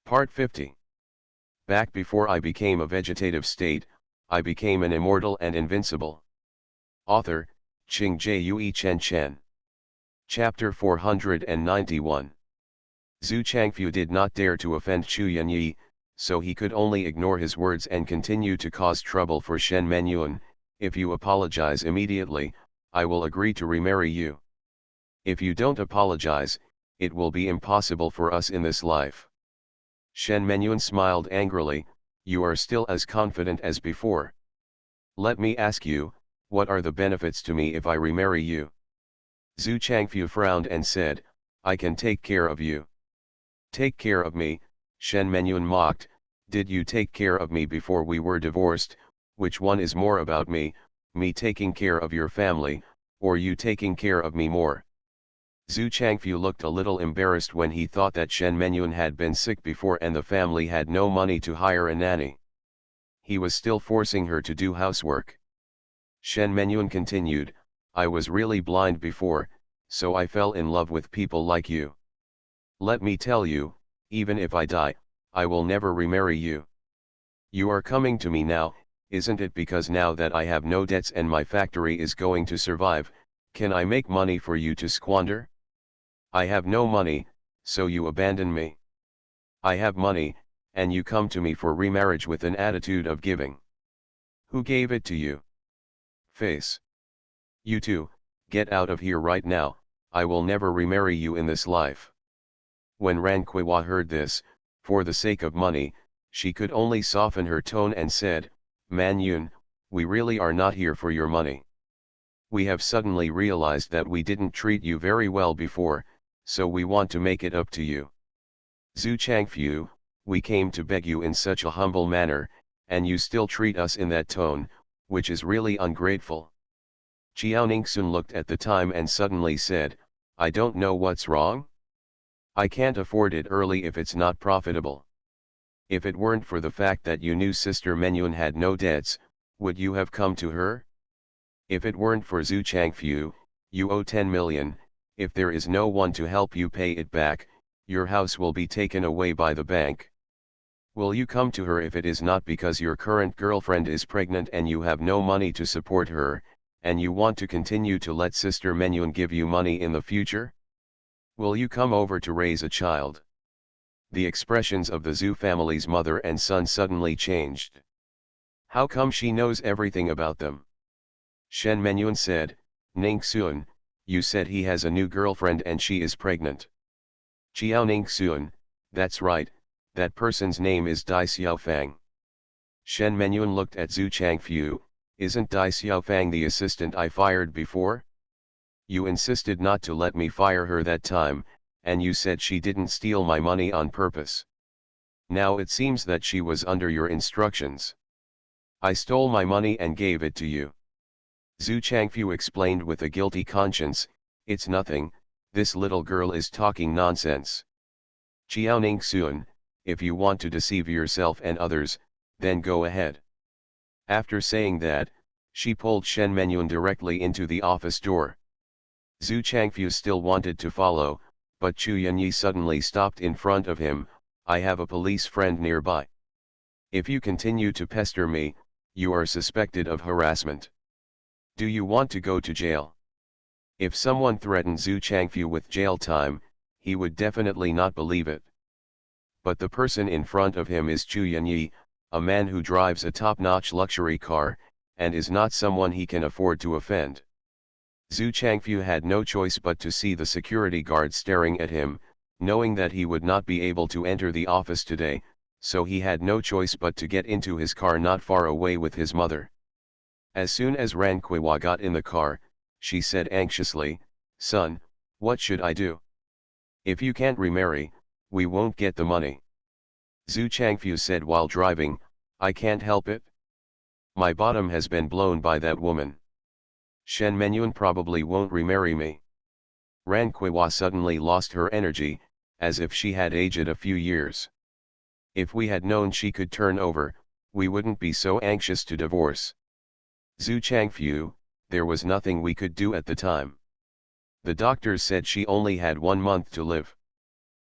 Part 50. Back before I became a vegetative state, I became an immortal and invincible. Author, Ching Jue Chen Chen. Chapter 491. Zhu Changfu did not dare to offend Chu Yanyi, so he could only ignore his words and continue to cause trouble for Shen Menyuan. If you apologize immediately, I will agree to remarry you. If you don't apologize, it will be impossible for us in this life. Shen Menyuan smiled angrily. You are still as confident as before. Let me ask you, what are the benefits to me if I remarry you? Zhu Changfu frowned and said, I can take care of you. Take care of me, Shen Menyuan mocked. Did you take care of me before we were divorced? Which one is more about me taking care of your family, or you taking care of me more? Zhu Changfu looked a little embarrassed when he thought that Shen Menyuan had been sick before and the family had no money to hire a nanny. He was still forcing her to do housework. Shen Menyuan continued, I was really blind before, so I fell in love with people like you. Let me tell you, even if I die, I will never remarry you. You are coming to me now, isn't it because now that I have no debts and my factory is going to survive, can I make money for you to squander? I have no money, so you abandon me. I have money, and you come to me for remarriage with an attitude of giving. Who gave it to you? Face. You two, get out of here right now, I will never remarry you in this life. When Ran Kuiwa heard this, for the sake of money, she could only soften her tone and said, Man Yun, we really are not here for your money. We have suddenly realized that we didn't treat you very well before, so we want to make it up to you. Zhu Changfu, we came to beg you in such a humble manner, and you still treat us in that tone, which is really ungrateful. Chiao Ningxun looked at the time and suddenly said, I don't know what's wrong. I can't afford it early if it's not profitable. If it weren't for the fact that you knew Sister Menyuan had no debts, would you have come to her? If it weren't for Zhu Changfu, you owe 10 million, if there is no one to help you pay it back, your house will be taken away by the bank. Will you come to her if it is not because your current girlfriend is pregnant and you have no money to support her, and you want to continue to let Sister Menyuan give you money in the future? Will you come over to raise a child? The expressions of the Zhu family's mother and son suddenly changed. How come she knows everything about them? Shen Menyuan said, Ningxuan, you said he has a new girlfriend and she is pregnant. Chiao Ningxuan, that's right, that person's name is Dai Xiaofang. Shen Menyuan looked at Zhu Changfu, isn't Dai Xiaofang the assistant I fired before? You insisted not to let me fire her that time, and you said she didn't steal my money on purpose. Now it seems that she was under your instructions. I stole my money and gave it to you. Zhu Changfu explained with a guilty conscience, it's nothing, this little girl is talking nonsense. Chiao Ningxuan, if you want to deceive yourself and others, then go ahead. After saying that, she pulled Shen Menyuan directly into the office door. Zhu Changfu still wanted to follow, but Chu Yanyi suddenly stopped in front of him. I have a police friend nearby. If you continue to pester me, you are suspected of harassment. Do you want to go to jail? If someone threatened Zhu Changfu with jail time, he would definitely not believe it. But the person in front of him is Chu Yanyi, a man who drives a top-notch luxury car, and is not someone he can afford to offend. Zhu Changfu had no choice but to see the security guard staring at him, knowing that he would not be able to enter the office today, so he had no choice but to get into his car not far away with his mother. As soon as Ran Kuiwa got in the car, she said anxiously, Son, what should I do? If you can't remarry, we won't get the money. Zhu Changfu said while driving, I can't help it. My bottom has been blown by that woman. Shen Menyuan probably won't remarry me. Ran Kuiwa suddenly lost her energy, as if she had aged a few years. If we had known she could turn over, we wouldn't be so anxious to divorce. Zhu Changfu, there was nothing we could do at the time. The doctors said she only had 1 month to live.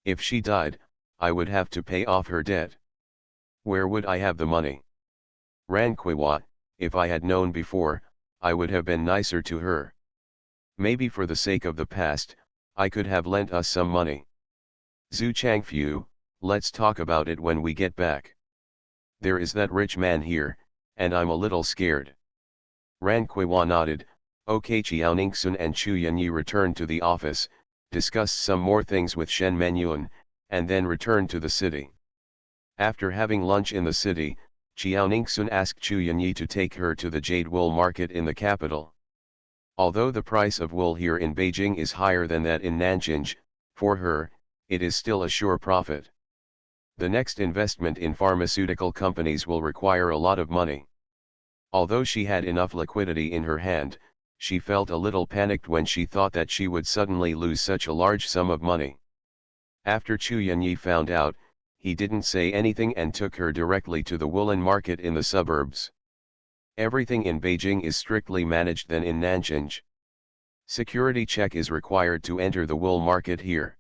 If she died, I would have to pay off her debt. Where would I have the money? Ranquiwa, if I had known before, I would have been nicer to her. Maybe for the sake of the past, I could have lent us some money. Zhu Changfu, let's talk about it when we get back. There is that rich man here, and I'm a little scared. Ranquiwa nodded. Okay. Chiao Ningxun and Chu Yanyi returned to the office, discussed some more things with Shen Menyuan, and then returned to the city. After having lunch in the city, Chiao Ningxun asked Chu Yanyi to take her to the jade wool market in the capital. Although the price of wool here in Beijing is higher than that in Nanjing, for her, it is still a sure profit. The next investment in pharmaceutical companies will require a lot of money. Although she had enough liquidity in her hand, she felt a little panicked when she thought that she would suddenly lose such a large sum of money. After Chu Yanyi found out, he didn't say anything and took her directly to the woolen market in the suburbs. Everything in Beijing is strictly managed than in Nanjing. Security check is required to enter the wool market here.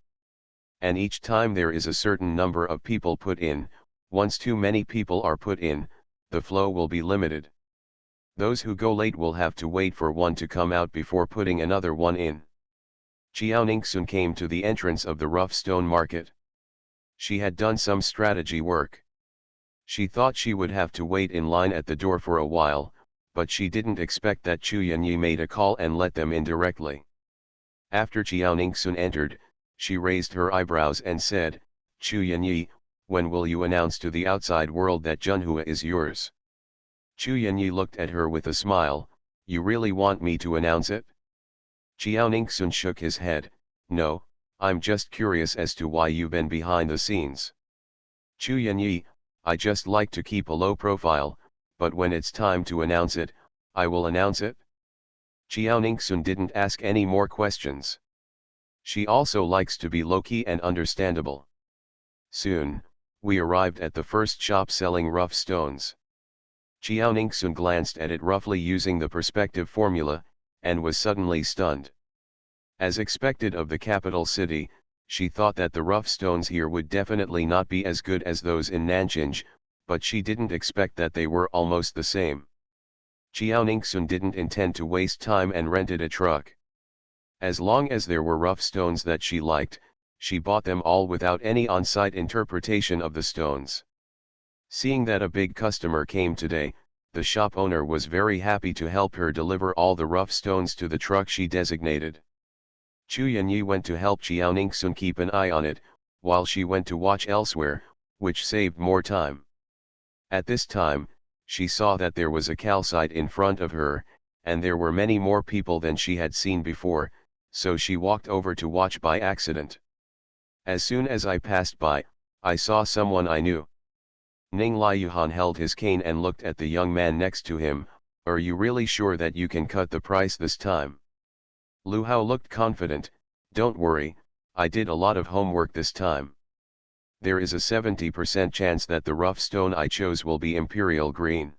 And each time there is a certain number of people put in. Once too many people are put in, the flow will be limited. Those who go late will have to wait for one to come out before putting another one in. Chiao Ningxun came to the entrance of the rough stone market. She had done some strategy work. She thought she would have to wait in line at the door for a while, but she didn't expect that Chu Yanyi made a call and let them in directly. After Chiao Ningxun entered, she raised her eyebrows and said, Chu Yanyi, when will you announce to the outside world that Junhua is yours? Chu Yanyi looked at her with a smile. You really want me to announce it? Chiao Ningxun shook his head. No, I'm just curious as to why you've been behind the scenes. Chu Yanyi, I just like to keep a low profile, but when it's time to announce it, I will announce it. Chiao Ningxun didn't ask any more questions. She also likes to be low-key and understandable. Soon, we arrived at the first shop selling rough stones. Chiao Ningxun glanced at it roughly using the perspective formula, and was suddenly stunned. As expected of the capital city, she thought that the rough stones here would definitely not be as good as those in Nanjing, but she didn't expect that they were almost the same. Chiao Ningxun didn't intend to waste time and rented a truck. As long as there were rough stones that she liked, she bought them all without any on-site interpretation of the stones. Seeing that a big customer came today, the shop owner was very happy to help her deliver all the rough stones to the truck she designated. Chu Yanyi went to help Chiao Ningxun keep an eye on it, while she went to watch elsewhere, which saved more time. At this time, she saw that there was a calcite in front of her, and there were many more people than she had seen before, so she walked over to watch by accident. As soon as I passed by, I saw someone I knew. Ning Liuhan held his cane and looked at the young man next to him. Are you really sure that you can cut the price this time? Lu Hao looked confident. Don't worry, I did a lot of homework this time. There is a 70% chance that the rough stone I chose will be imperial green.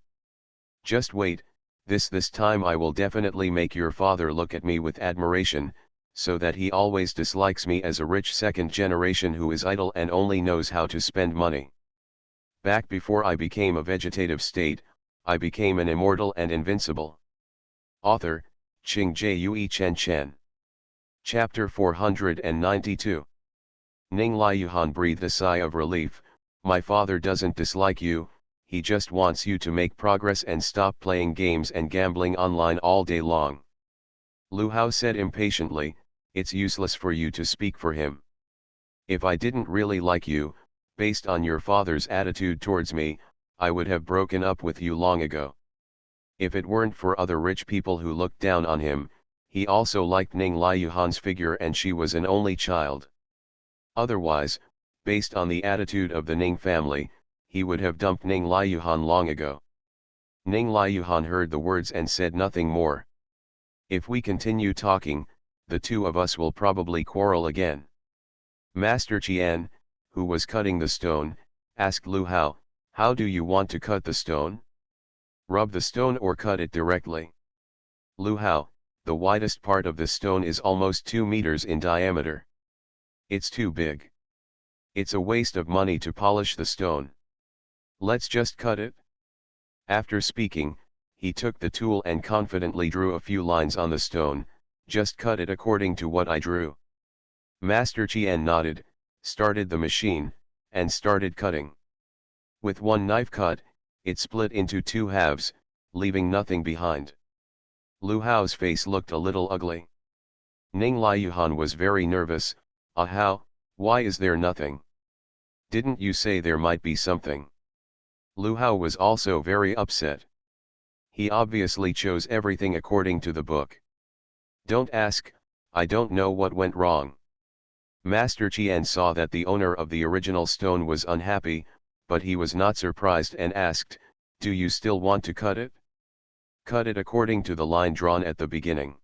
Just wait, this time I will definitely make your father look at me with admiration, so that he always dislikes me as a rich second generation who is idle and only knows how to spend money. Back before I became a vegetative state, I became an immortal and invincible. Author, Qing Jue Chen Chen. Chapter 492. Ning Liuhan breathed a sigh of relief. My father doesn't dislike you, he just wants you to make progress and stop playing games and gambling online all day long. Lu Hao said impatiently, it's useless for you to speak for him. If I didn't really like you, based on your father's attitude towards me, I would have broken up with you long ago. If it weren't for other rich people who looked down on him, he also liked Ning Liuhan's figure and she was an only child. Otherwise, based on the attitude of the Ning family, he would have dumped Ning Liuhan long ago. Ning Liuhan heard the words and said nothing more. If we continue talking, the two of us will probably quarrel again. Master Qian, who was cutting the stone, asked Lu Hao, how do you want to cut the stone? Rub the stone or cut it directly? Lu Hao, the widest part of the stone is almost 2 meters in diameter. It's too big. It's a waste of money to polish the stone. Let's just cut it. After speaking, he took the tool and confidently drew a few lines on the stone. Just cut it according to what I drew. Master Qian nodded, started the machine, and started cutting. With one knife cut, it split into two halves, leaving nothing behind. Lu Hao's face looked a little ugly. Ning Liuyuhan was very nervous. Ah Hao, why is there nothing? Didn't you say there might be something? Lu Hao was also very upset. He obviously chose everything according to the book. Don't ask, I don't know what went wrong. Master Qian saw that the owner of the original stone was unhappy, but he was not surprised and asked, do you still want to cut it? Cut it according to the line drawn at the beginning.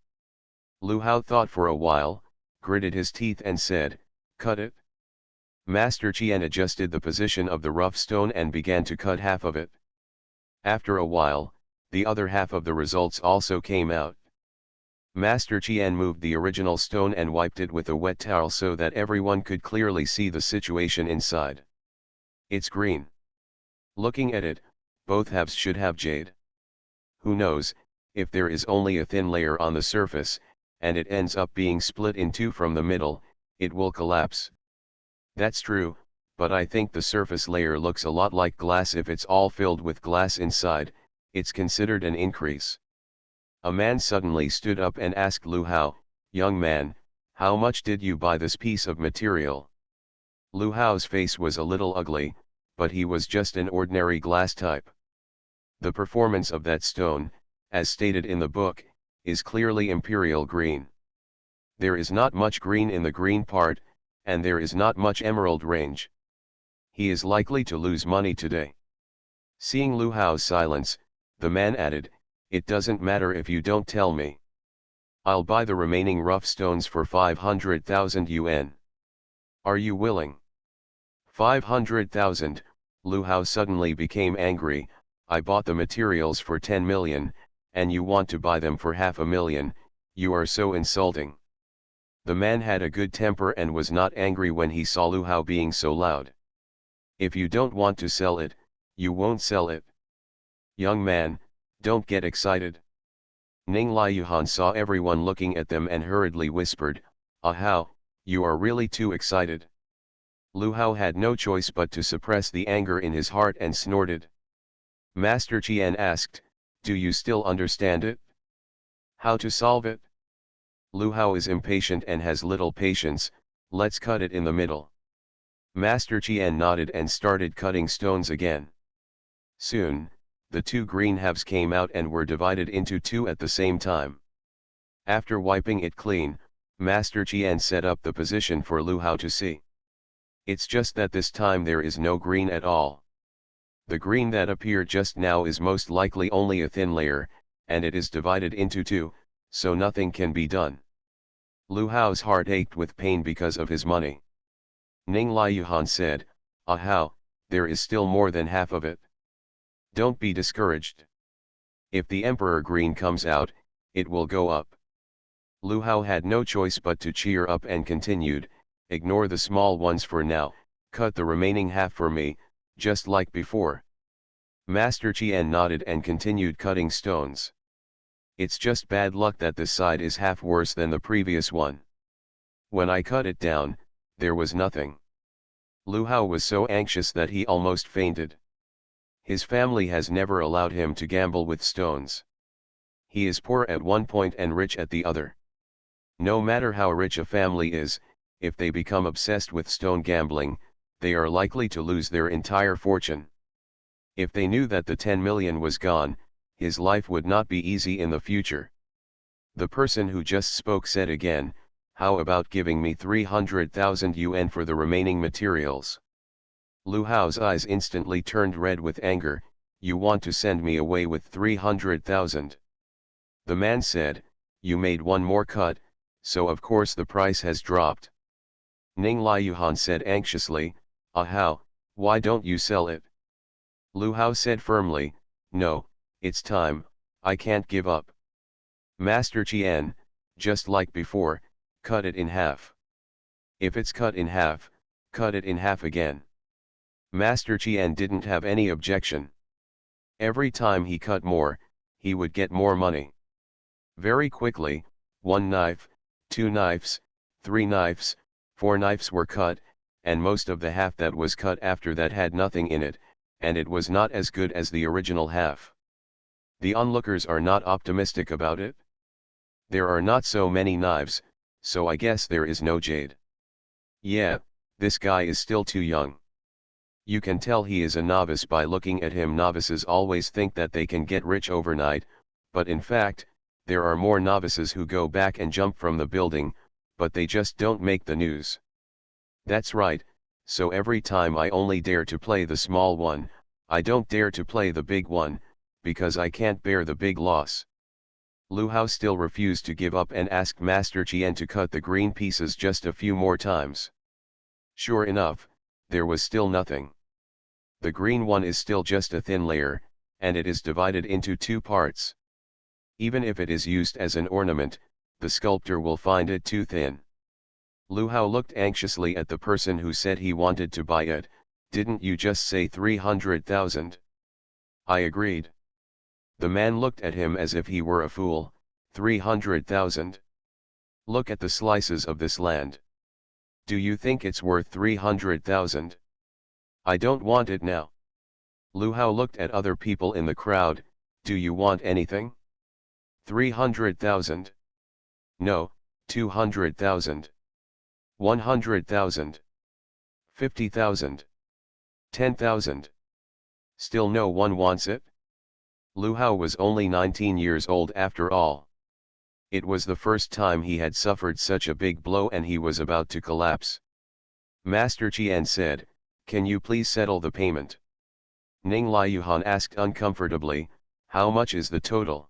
Lu Hao thought for a while, gritted his teeth and said, cut it. Master Qian adjusted the position of the rough stone and began to cut half of it. After a while, the other half of the results also came out. Master Qian moved the original stone and wiped it with a wet towel so that everyone could clearly see the situation inside. It's green. Looking at it, both halves should have jade. Who knows, if there is only a thin layer on the surface, and it ends up being split in two from the middle, it will collapse. That's true, but I think the surface layer looks a lot like glass. If it's all filled with glass inside, it's considered an increase. A man suddenly stood up and asked Lu Hao, young man, how much did you buy this piece of material? Lu Hao's face was a little ugly, but he was just an ordinary glass type. The performance of that stone, as stated in the book, is clearly imperial green. There is not much green in the green part, and there is not much emerald range. He is likely to lose money today. Seeing Lu Hao's silence, the man added, it doesn't matter if you don't tell me. I'll buy the remaining rough stones for 500,000 yuan. Are you willing? 500,000, Lu Hao suddenly became angry. I bought the materials for 10 million, and you want to buy them for 500,000, you are so insulting. The man had a good temper and was not angry when he saw Lu Hao being so loud. If you don't want to sell it, you won't sell it. Young man, don't get excited. Ning Liuyuhan saw everyone looking at them and hurriedly whispered, Ah Hao, you are really too excited. Lu Hao had no choice but to suppress the anger in his heart and snorted. Master Qian asked, do you still understand it? How to solve it? Lu Hao is impatient and has little patience. Let's cut it in the middle. Master Qian nodded and started cutting stones again. Soon, the two green halves came out and were divided into two at the same time. After wiping it clean, Master Qian set up the position for Lu Hao to see. It's just that this time there is no green at all. The green that appeared just now is most likely only a thin layer, and it is divided into two, so nothing can be done. Lu Hao's heart ached with pain because of his money. Ning Liuyuhan said, Ah Hao, there is still more than half of it. Don't be discouraged. If the Emperor Green comes out, it will go up. Lu Hao had no choice but to cheer up and continued, ignore the small ones for now, cut the remaining half for me, just like before. Master Qian nodded and continued cutting stones. It's just bad luck that this side is half worse than the previous one. When I cut it down, there was nothing. Lu Hao was so anxious that he almost fainted. His family has never allowed him to gamble with stones. He is poor at one point and rich at the other. No matter how rich a family is, if they become obsessed with stone gambling, they are likely to lose their entire fortune. If they knew that the 10 million was gone, his life would not be easy in the future. The person who just spoke said again, how about giving me 300,000 yuan for the remaining materials? Lu Hao's eyes instantly turned red with anger. You want to send me away with 300,000? The man said, you made one more cut, so of course the price has dropped. Ning Liuyuhan said anxiously, Ah Hao, why don't you sell it? Lu Hao said firmly, no, it's time, I can't give up. Master Qian, just like before, cut it in half. If it's cut in half, Cut it in half again. Master Qian didn't have any objection. Every time he cut more, he would get more money. Very quickly, 1 knife, 2 knives, 3 knives, 4 knives were cut, and most of the half that was cut after that had nothing in it, and it was not as good as the original half. The onlookers are not optimistic about it. There are not so many knives, so I guess there is no jade. Yeah, this guy is still too young. You can tell he is a novice by looking at him. Novices always think that they can get rich overnight, but in fact, there are more novices who go back and jump from the building, but they just don't make the news. That's right, so every time I only dare to play the small one, I don't dare to play the big one, because I can't bear the big loss. Lu Hao still refused to give up and asked Master Qian to cut the green pieces just a few more times. Sure enough, there was still nothing. The green one is still just a thin layer, and it is divided into 2 parts. Even if it is used as an ornament, the sculptor will find it too thin. Lu Hao looked anxiously at the person who said he wanted to buy it. Didn't you just say 300,000? I agreed. The man looked at him as if he were a fool. 300,000? Look at the slices of this land. Do you think it's worth 300,000? I don't want it now. Lu Hao looked at other people in the crowd. Do you want anything? 300,000? No, 200,000. 100,000. 50,000. 10,000. Still no one wants it? Lu Hao was only 19 years old after all. It was the first time he had suffered such a big blow and he was about to collapse. Master Qian said, "Can you please settle the payment?" Ning Liuhan asked uncomfortably, "How much is the total?"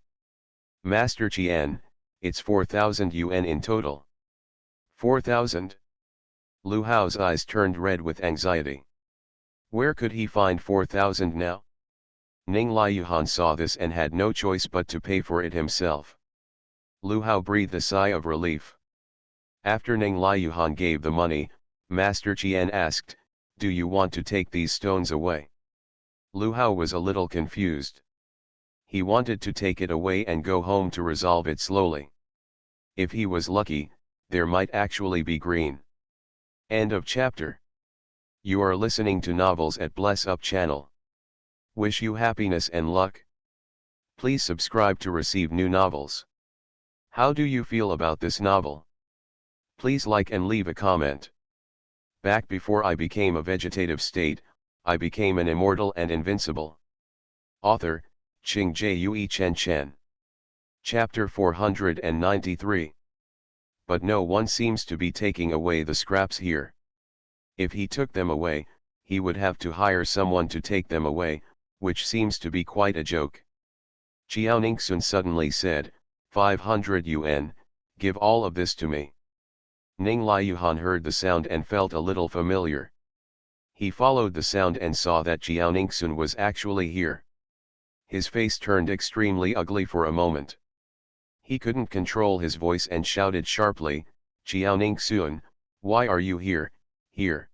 Master Qian, "It's 4,000 yuan in total." 4,000? Lu Hao's eyes turned red with anxiety. Where could he find 4,000 now? Ning Liuhan saw this and had no choice but to pay for it himself. Lu Hao breathed a sigh of relief. After Ning Liuhan gave the money, Master Qian asked, "Do you want to take these stones away?" Lu Hao was a little confused. He wanted to take it away and go home to resolve it slowly. If he was lucky, there might actually be green. End of chapter. You are listening to novels at Bless Up channel. Wish you happiness and luck. Please subscribe to receive new novels. How do you feel about this novel? Please like and leave a comment. Back before I became a vegetative state, I became an immortal and invincible. Author, Qing Jue Chen Chen. Chapter 493. But no one seems to be taking away the scraps here. If he took them away, he would have to hire someone to take them away, which seems to be quite a joke. Qiao Ningxun suddenly said, 500 yuan, give all of this to me. Ning Liuhan heard the sound and felt a little familiar. He followed the sound and saw that Qiao Ningxun was actually here. His face turned extremely ugly for a moment. He couldn't control his voice and shouted sharply, Qiao Ningxun, why are you here, here?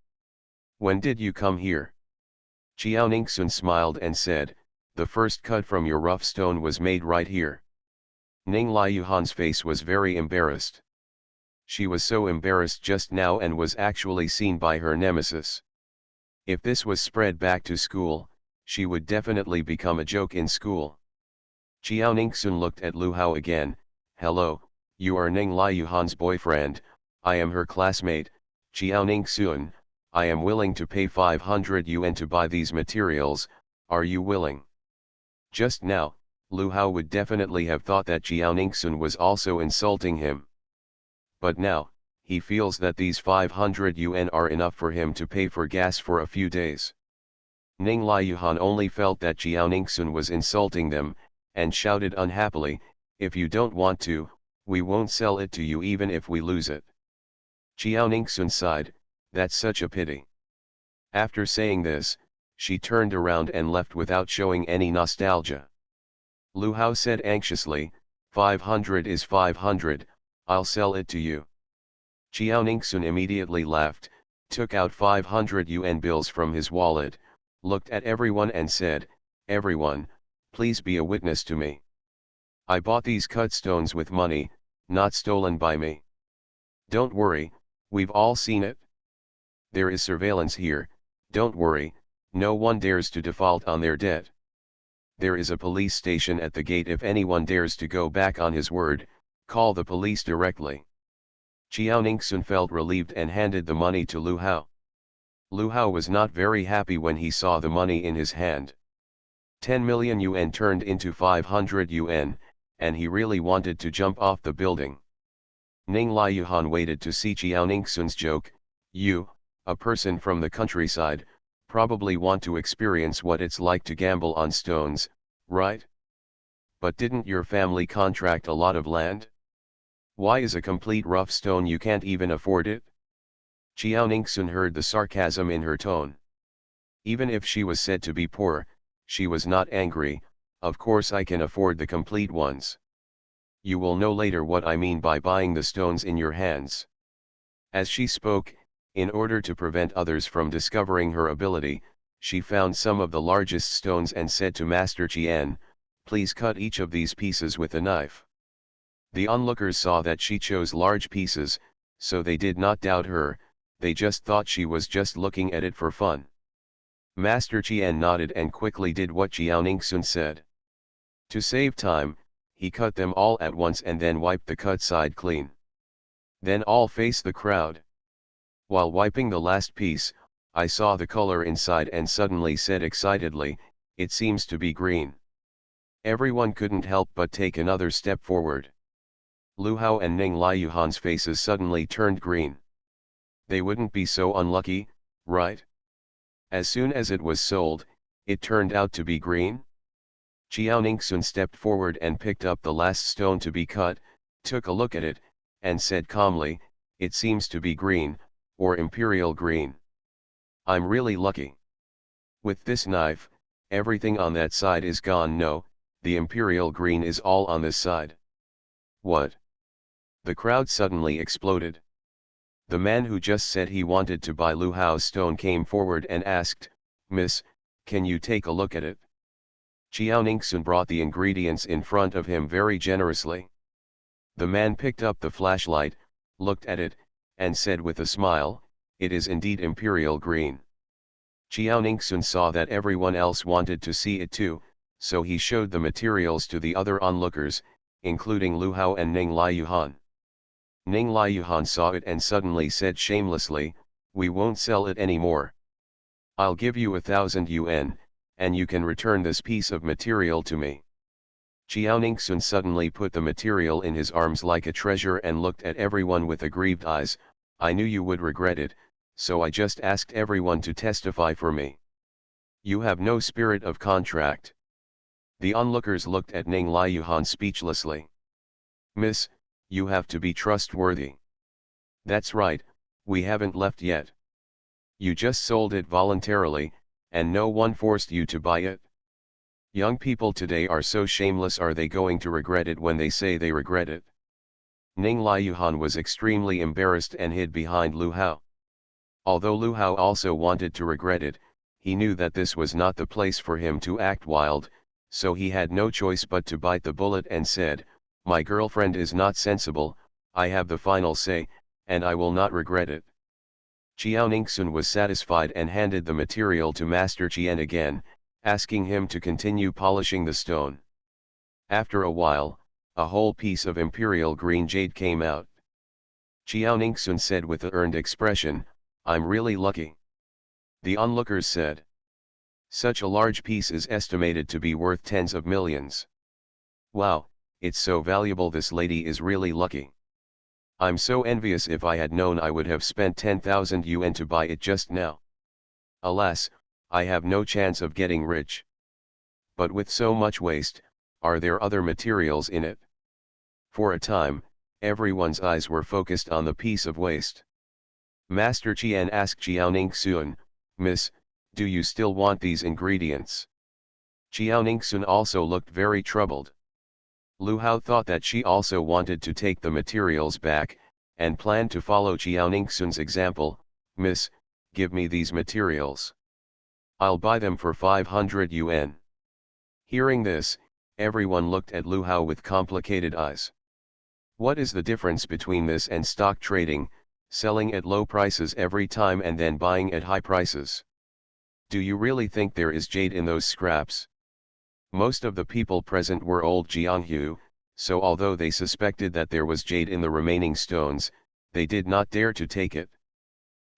When did you come here? Qiao Ningxun smiled and said, the first cut from your rough stone was made right here. Ning Liuhan's face was very embarrassed. She was so embarrassed just now and was actually seen by her nemesis. If this was spread back to school, she would definitely become a joke in school. Qiao Ningxun looked at Lu Hao again. Hello, you are Ning Liuhan's boyfriend, I am her classmate, Qiao Ningxun, I am willing to pay 500 yuan to buy these materials, are you willing? Just now, Lu Hao would definitely have thought that Qiao Ningxun was also insulting him. But now, he feels that these 500 yuan are enough for him to pay for gas for a few days. Ning Liuhan only felt that Qiao Ningxun was insulting them, and shouted unhappily, if you don't want to, we won't sell it to you even if we lose it. Qiao Ningxun sighed, that's such a pity. After saying this, she turned around and left without showing any nostalgia. Lu Hao said anxiously, 500 is 500, I'll sell it to you. Qiao Ningxun immediately laughed, took out 500 yuan bills from his wallet, looked at everyone and said, "Everyone, please be a witness to me. I bought these cut stones with money, not stolen by me. Don't worry, we've all seen it. There is surveillance here, don't worry, no one dares to default on their debt. There is a police station at the gate. If anyone dares to go back on his word, call the police directly." Chiao Ningxun felt relieved and handed the money to Lu Hao. Lu Hao was not very happy when he saw the money in his hand. 10 million yuan turned into 500 yuan, and he really wanted to jump off the building. Ning Liuhan waited to see Chiao Ningxun's joke. "You, a person from the countryside, probably want to experience what it's like to gamble on stones, right? But didn't your family contract a lot of land? Why is a complete rough stone you can't even afford it?" Chiao Ningxun heard the sarcasm in her tone. Even if she was said to be poor, she was not angry. "Of course I can afford the complete ones. You will know later what I mean by buying the stones in your hands." As she spoke, in order to prevent others from discovering her ability, she found some of the largest stones and said to Master Qian, "Please cut each of these pieces with a knife." The onlookers saw that she chose large pieces, so they did not doubt her, they just thought she was just looking at it for fun. Master Qian nodded and quickly did what Chiao Ningxun said. To save time, he cut them all at once and then wiped the cut side clean. Then all faced the crowd. While wiping the last piece, I saw the color inside and suddenly said excitedly, "It seems to be green." Everyone couldn't help but take another step forward. Lu Hao and Ning Liuhan's faces suddenly turned green. They wouldn't be so unlucky, right? As soon as it was sold, it turned out to be green? Chiao Ningxun stepped forward and picked up the last stone to be cut, took a look at it, and said calmly, "It seems to be green, or imperial green. I'm really lucky. With this knife, everything on that side is gone. No, the imperial green is all on this side." "What?" The crowd suddenly exploded. The man who just said he wanted to buy Lu Hao's stone came forward and asked, "Miss, can you take a look at it?" Chiao Ningxun brought the ingredients in front of him very generously. The man picked up the flashlight, looked at it, and said with a smile, "It is indeed imperial green." Chiao Ningxun saw that everyone else wanted to see it too, so he showed the materials to the other onlookers, including Lu Hao and Ning Liuhan. Ning Liuhan saw it and suddenly said shamelessly, "We won't sell it anymore. I'll give you 1,000 yuan, and you can return this piece of material to me." Chiao Ningxun suddenly put the material in his arms like a treasure and looked at everyone with aggrieved eyes. "I knew you would regret it, so I just asked everyone to testify for me. You have no spirit of contract." The onlookers looked at Ning Liuhan speechlessly. "Miss, you have to be trustworthy." "That's right, we haven't left yet. You just sold it voluntarily, and no one forced you to buy it. Young people today are so shameless. Are they going to regret it when they say they regret it?" Ning Liuhan was extremely embarrassed and hid behind Lu Hao. Although Lu Hao also wanted to regret it, he knew that this was not the place for him to act wild, so he had no choice but to bite the bullet and said, "My girlfriend is not sensible, I have the final say, and I will not regret it." Chiao Ningxun was satisfied and handed the material to Master Qian again, asking him to continue polishing the stone. After a while, a whole piece of imperial green jade came out. Chiao Ningxun said with an earned expression, "I'm really lucky." The onlookers said, "Such a large piece is estimated to be worth tens of millions. Wow, it's so valuable. This lady is really lucky. I'm so envious. If I had known, I would have spent 10,000 yuan to buy it just now. Alas, I have no chance of getting rich. But with so much waste, are there other materials in it?" For a time, everyone's eyes were focused on the piece of waste. Master Qian asked Chiao Ningxun, "Miss, do you still want these ingredients?" Chiao Ningxun also looked very troubled. Lu Hao thought that she also wanted to take the materials back, and planned to follow Chiao Ningxun's example. "Miss, give me these materials. I'll buy them for 500 yuan. Hearing this, everyone looked at Lu Hao with complicated eyes. What is the difference between this and stock trading, selling at low prices every time and then buying at high prices? Do you really think there is jade in those scraps? Most of the people present were old Jianghu, so although they suspected that there was jade in the remaining stones, they did not dare to take it.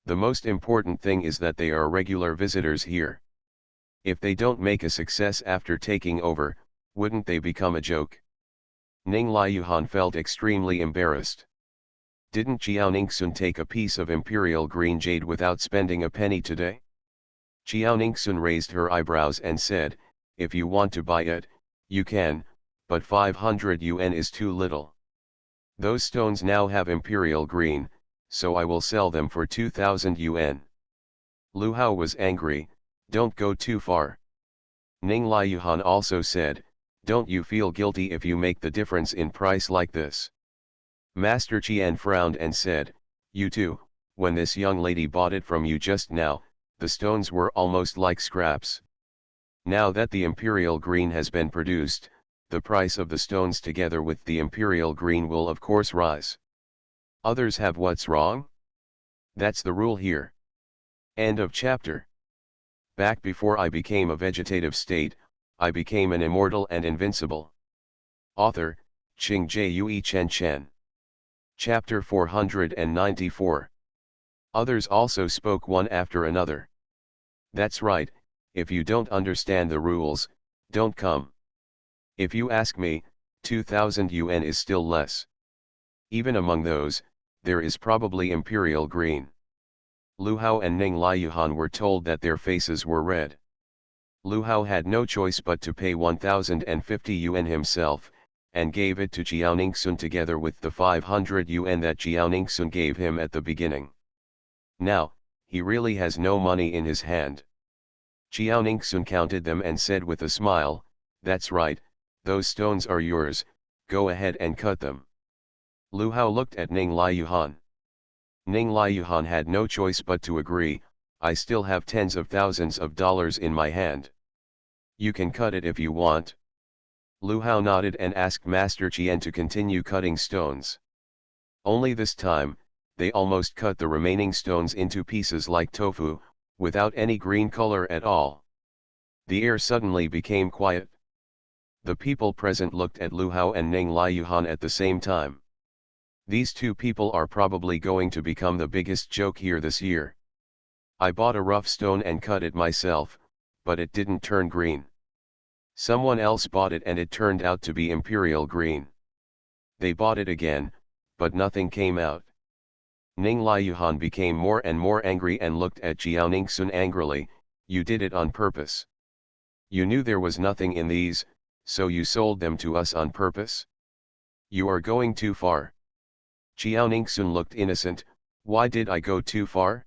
The most important thing is that they are regular visitors here. If they don't make a success after taking over, wouldn't they become a joke? Ning Liuhan felt extremely embarrassed. Didn't Jiao Ningxun take a piece of imperial green jade without spending a penny today? Jiao Ningxun raised her eyebrows and said, if you want to buy it, you can, but 500 yuan is too little. Those stones now have imperial green, so I will sell them for 2,000 yuan. Lu Hao was angry, don't go too far. Ning Liuhan also said, don't you feel guilty if you make the difference in price like this? Master Qian frowned and said, you too, when this young lady bought it from you just now, the stones were almost like scraps. Now that the imperial green has been produced, the price of the stones together with the imperial green will of course rise. Others have what's wrong? That's the rule here. End of chapter. Back before I became a vegetative state, I became an immortal and invincible. Author, Qing Jue Chen Chen. Chapter 494. Others also spoke one after another. That's right, if you don't understand the rules, don't come. If you ask me, 2,000 yuan is still less. Even among those, there is probably imperial green. Lu Hao and Ning Liuhan were told that their faces were red. Lu Hao had no choice but to pay 1,050 yuan himself, and gave it to Jiao Ningxun together with the 500 yuan that Jiao Ningxun gave him at the beginning. Now, he really has no money in his hand. Jiao Ningxun counted them and said with a smile, that's right, those stones are yours, go ahead and cut them. Lu Hao looked at Ning Liuhan. Ning Liuhan had no choice but to agree, I still have tens of thousands of dollars in my hand. You can cut it if you want. Lu Hao nodded and asked Master Qian to continue cutting stones. Only this time, they almost cut the remaining stones into pieces like tofu, without any green color at all. The air suddenly became quiet. The people present looked at Lu Hao and Ning Liuhan at the same time. These two people are probably going to become the biggest joke here this year. I bought a rough stone and cut it myself, but it didn't turn green. Someone else bought it and it turned out to be imperial green. They bought it again, but nothing came out. Ning Liuhan became more and more angry and looked at Jiao Ningxun angrily, you did it on purpose. You knew there was nothing in these, so you sold them to us on purpose? You are going too far. Jiao Ningxun looked innocent, why did I go too far?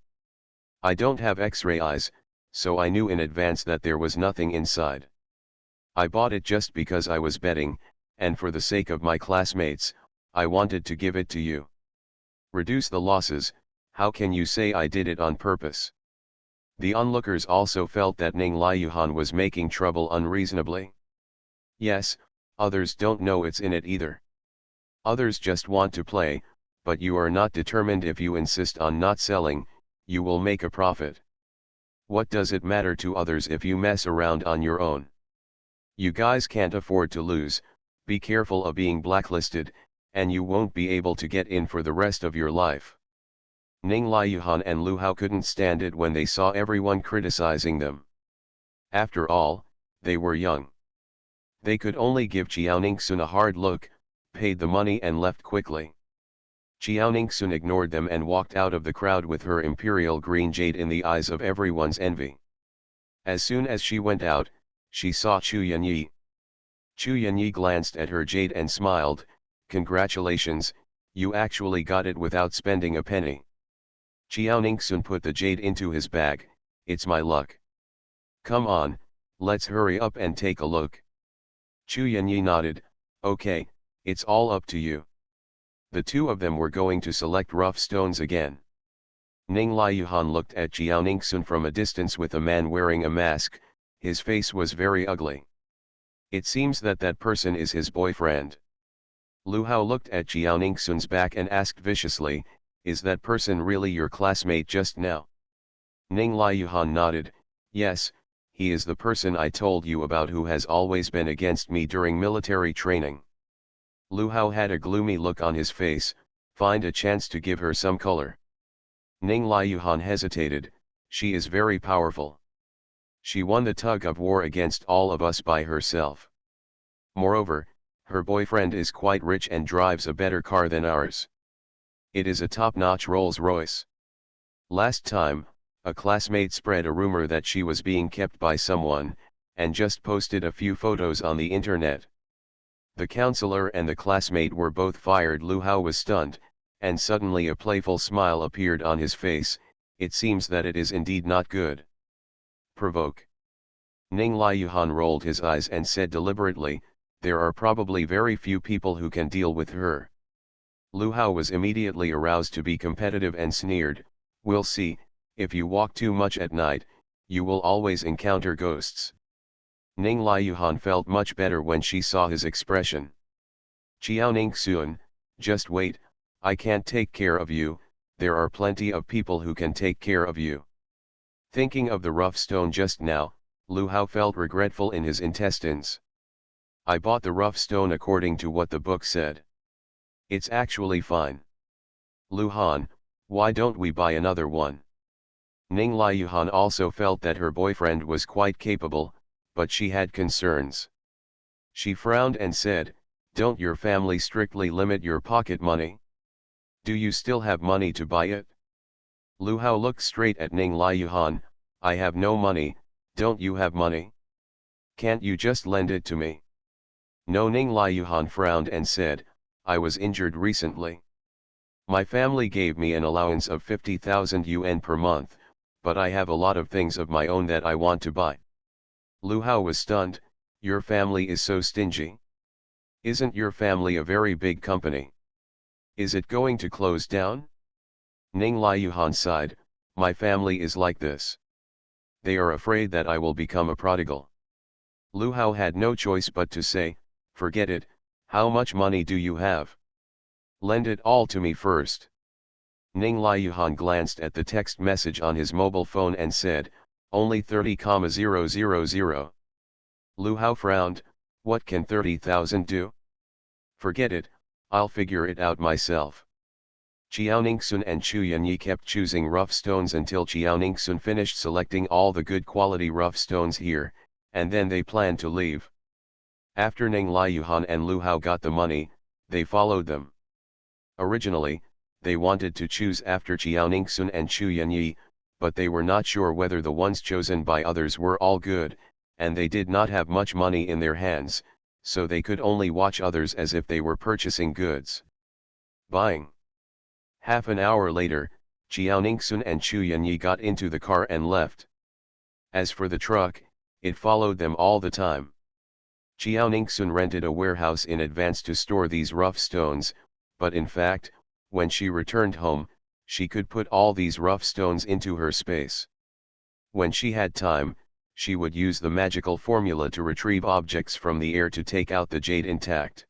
I don't have X-ray eyes, so I knew in advance that there was nothing inside. I bought it just because I was betting, and for the sake of my classmates, I wanted to give it to you. Reduce the losses, how can you say I did it on purpose? The onlookers also felt that Ning Liuhan was making trouble unreasonably. Yes, others don't know it's in it either. Others just want to play, but you are not determined. If you insist on not selling, you will make a profit. What does it matter to others if you mess around on your own? You guys can't afford to lose, be careful of being blacklisted, and you won't be able to get in for the rest of your life. Ning Liuhan and Lu Hao couldn't stand it when they saw everyone criticizing them. After all, they were young. They could only give Jiao Ningxun a hard look, paid the money and left quickly. Jiao Ningxun ignored them and walked out of the crowd with her imperial green jade in the eyes of everyone's envy. As soon as she went out, she saw Chu Yanyi. Chu Yanyi glanced at her jade and smiled, congratulations, you actually got it without spending a penny. Jiao Ningxun put the jade into his bag, it's my luck. Come on, let's hurry up and take a look. Chu Yanyi nodded, okay, it's all up to you. The two of them were going to select rough stones again. Ning Liuhan looked at Jiao Ningxun from a distance with a man wearing a mask. His face was very ugly. It seems that that person is his boyfriend. Lu Hao looked at Jiao Ningxun's back and asked viciously, "Is that person really your classmate just now?" Ning Liuhan nodded, "Yes, he is the person I told you about who has always been against me during military training." Lu Hao had a gloomy look on his face. Find a chance to give her some color. Ning Liuhan hesitated. She is very powerful. She won the tug of war against all of us by herself. Moreover, her boyfriend is quite rich and drives a better car than ours. It is a top-notch Rolls-Royce. Last time, a classmate spread a rumor that she was being kept by someone, and just posted a few photos on the internet. The counselor and the classmate were both fired. Lu Hao was stunned, and suddenly a playful smile appeared on his face. It seems that it is indeed not good. Provoke. Ning Liuhan rolled his eyes and said deliberately, "There are probably very few people who can deal with her." Lu Hao was immediately aroused to be competitive and sneered, "We'll see, if you walk too much at night, you will always encounter ghosts." Ning Liuhan felt much better when she saw his expression. "Jiao Ningxun, just wait, I can't take care of you, there are plenty of people who can take care of you." Thinking of the rough stone just now, Lu Hao felt regretful in his intestines. "I bought the rough stone according to what the book said. It's actually fine. Lu Han, why don't we buy another one?" Ning Liuhan also felt that her boyfriend was quite capable, but she had concerns. She frowned and said, "Don't your family strictly limit your pocket money? Do you still have money to buy it?" Lu Hao looked straight at Ning Liuhan. "I have no money, don't you have money? Can't you just lend it to me?" "No." Ning Liuhan frowned and said, "I was injured recently. My family gave me an allowance of 50,000 yuan per month, but I have a lot of things of my own that I want to buy." Lu Hao was stunned. "Your family is so stingy? Isn't your family a very big company? Is it going to close down?" Ning Liuhan sighed, "My family is like this. They are afraid that I will become a prodigal." Lu Hao had no choice but to say, "Forget it, how much money do you have? Lend it all to me first." Ning Liuhan glanced at the text message on his mobile phone and said, "Only 30,000. Lu Hao frowned, "What can 30,000 do? Forget it, I'll figure it out myself." Jiao Ningxun and Chu Yanyi kept choosing rough stones until Jiao Ningxun finished selecting all the good quality rough stones here, and then they planned to leave. After Ning Liuhan and Lu Hao got the money, they followed them. Originally, they wanted to choose after Jiao Ningxun and Chu Yanyi, but they were not sure whether the ones chosen by others were all good, and they did not have much money in their hands, so they could only watch others as if they were purchasing goods. Buying. Half an hour later, Jiao Ningxun and Chu Yanyi got into the car and left. As for the truck, it followed them all the time. Jiao Ningxun rented a warehouse in advance to store these rough stones, but in fact, when she returned home, she could put all these rough stones into her space. When she had time, she would use the magical formula to retrieve objects from the air to take out the jade intact.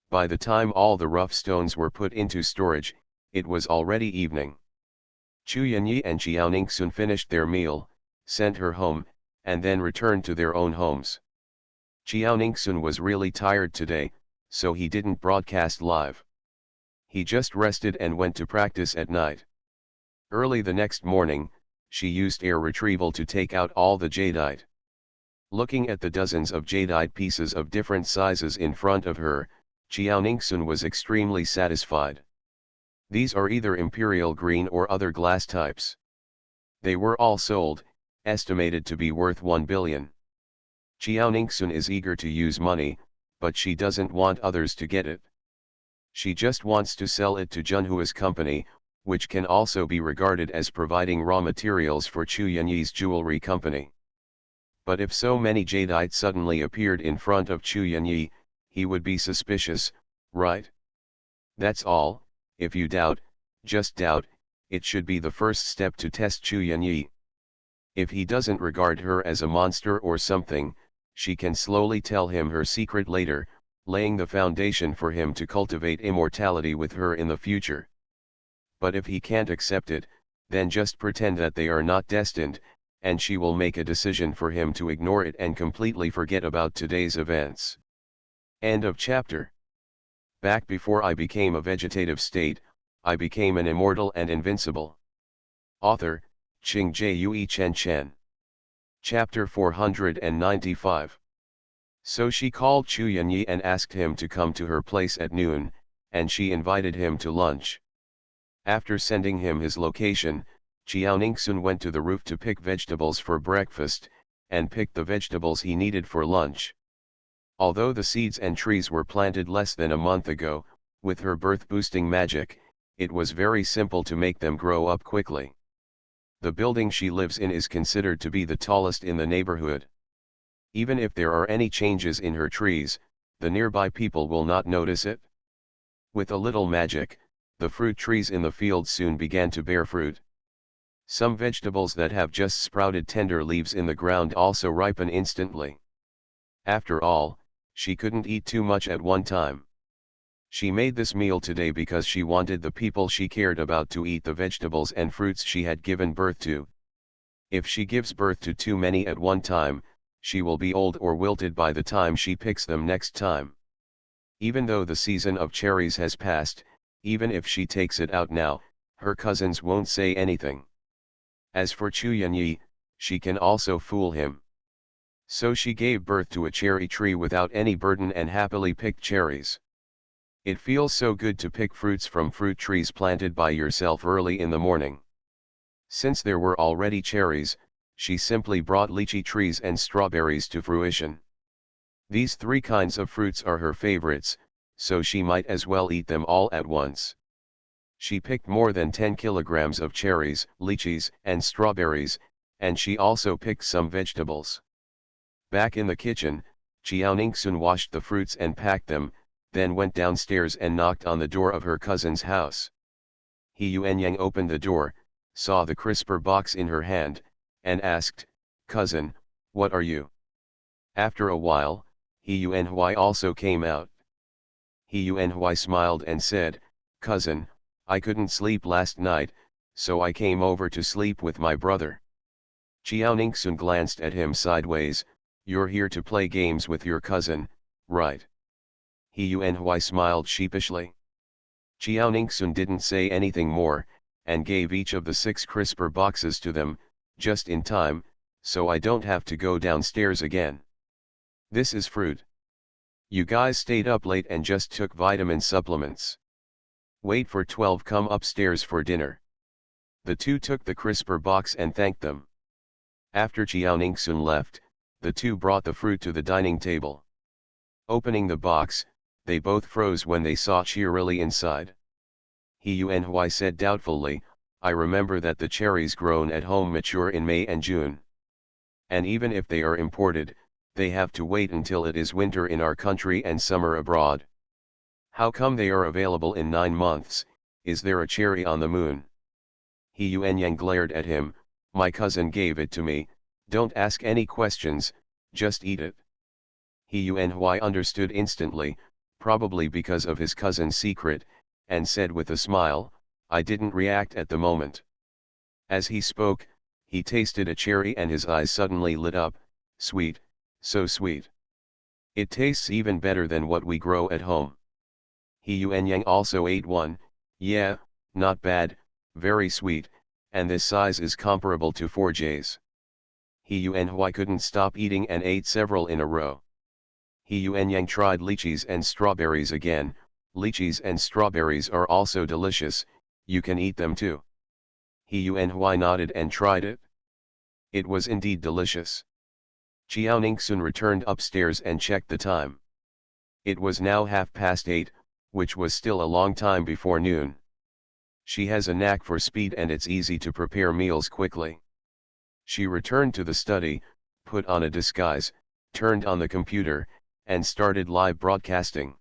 By the time all the rough stones were put into storage, it was already evening. Chu Yanyi and Jiao Ningxun finished their meal, sent her home, and then returned to their own homes. Jiao Ningxun was really tired today, so he didn't broadcast live. He just rested and went to practice at night. Early the next morning, she used air retrieval to take out all the jadeite. Looking at the dozens of jadeite pieces of different sizes in front of her, Jiao Ningxun was extremely satisfied. These are either imperial green or other glass types. They were all sold, estimated to be worth 1 billion. Jiao Ningxun is eager to use money, but she doesn't want others to get it. She just wants to sell it to Junhua's company, which can also be regarded as providing raw materials for Chu Yanyi's jewelry company. But if so many jadeite suddenly appeared in front of Chu Yanyi, he would be suspicious, right? That's all. If you doubt, just doubt, it should be the first step to test Chu Yanyi. If he doesn't regard her as a monster or something, she can slowly tell him her secret later, laying the foundation for him to cultivate immortality with her in the future. But if he can't accept it, then just pretend that they are not destined, and she will make a decision for him to ignore it and completely forget about today's events. End of chapter. Back before I became a vegetative state, I became an immortal and invincible. Author, Qing Jue Chen Chen. Chapter 495. So she called Chu Yanyi and asked him to come to her place at noon, and she invited him to lunch. After sending him his location, Jiao Ningxun went to the roof to pick vegetables for breakfast, and picked the vegetables he needed for lunch. Although the seeds and trees were planted less than a month ago, with her birth-boosting magic, it was very simple to make them grow up quickly. The building she lives in is considered to be the tallest in the neighborhood. Even if there are any changes in her trees, the nearby people will not notice it. With a little magic, the fruit trees in the field soon began to bear fruit. Some vegetables that have just sprouted tender leaves in the ground also ripen instantly. After all, she couldn't eat too much at one time. She made this meal today because she wanted the people she cared about to eat the vegetables and fruits she had given birth to. If she gives birth to too many at one time, she will be old or wilted by the time she picks them next time. Even though the season of cherries has passed, even if she takes it out now, her cousins won't say anything. As for Chu Yanyi, she can also fool him. So she gave birth to a cherry tree without any burden and happily picked cherries. It feels so good to pick fruits from fruit trees planted by yourself early in the morning. Since there were already cherries, she simply brought lychee trees and strawberries to fruition. These three kinds of fruits are her favorites, so she might as well eat them all at once. She picked more than 10 kilograms of cherries, lychees, and strawberries, and she also picked some vegetables. Back in the kitchen, Jiao Ningxun washed the fruits and packed them, then went downstairs and knocked on the door of her cousin's house. He Yuanyang opened the door, saw the crisper box in her hand, and asked, "Cousin, what are you?" After a while, He Yuanhui also came out. He Yuanhui smiled and said, "Cousin, I couldn't sleep last night, so I came over to sleep with my brother." Jiao Ningxun glanced at him sideways. "You're here to play games with your cousin, right?" He Yuanhui smiled sheepishly. Jiao Ningxun didn't say anything more, and gave each of the 6 crisper boxes to them, just in time, so I don't have to go downstairs again. This is fruit. You guys stayed up late and just took vitamin supplements. Wait for 12, come upstairs for dinner. The two took the crisper box and thanked them. After Jiao Ningxun left, the two brought the fruit to the dining table. Opening the box, they both froze when they saw cheerily inside. He Yuanhui said doubtfully, "I remember that the cherries grown at home mature in May and June. And even if they are imported, they have to wait until it is winter in our country and summer abroad. How come they are available in 9 months, is there a cherry on the moon?" He Yuanyang glared at him, "My cousin gave it to me, don't ask any questions, just eat it." He Yuanhui understood instantly, probably because of his cousin's secret, and said with a smile, "I didn't react at the moment." As he spoke, he tasted a cherry and his eyes suddenly lit up. "Sweet, so sweet. It tastes even better than what we grow at home." He Yuanyang also ate one. "Yeah, not bad, very sweet, and this size is comparable to 4J's. He Yuanhui couldn't stop eating and ate several in a row. He Yuanyang tried lychees and strawberries again. "Lychees and strawberries are also delicious, you can eat them too." He Yuanhui nodded and tried it. It was indeed delicious. Jiao Ningxun returned upstairs and checked the time. It was now 8:30, which was still a long time before noon. She has a knack for speed and it's easy to prepare meals quickly. She returned to the study, put on a disguise, turned on the computer, and started live broadcasting.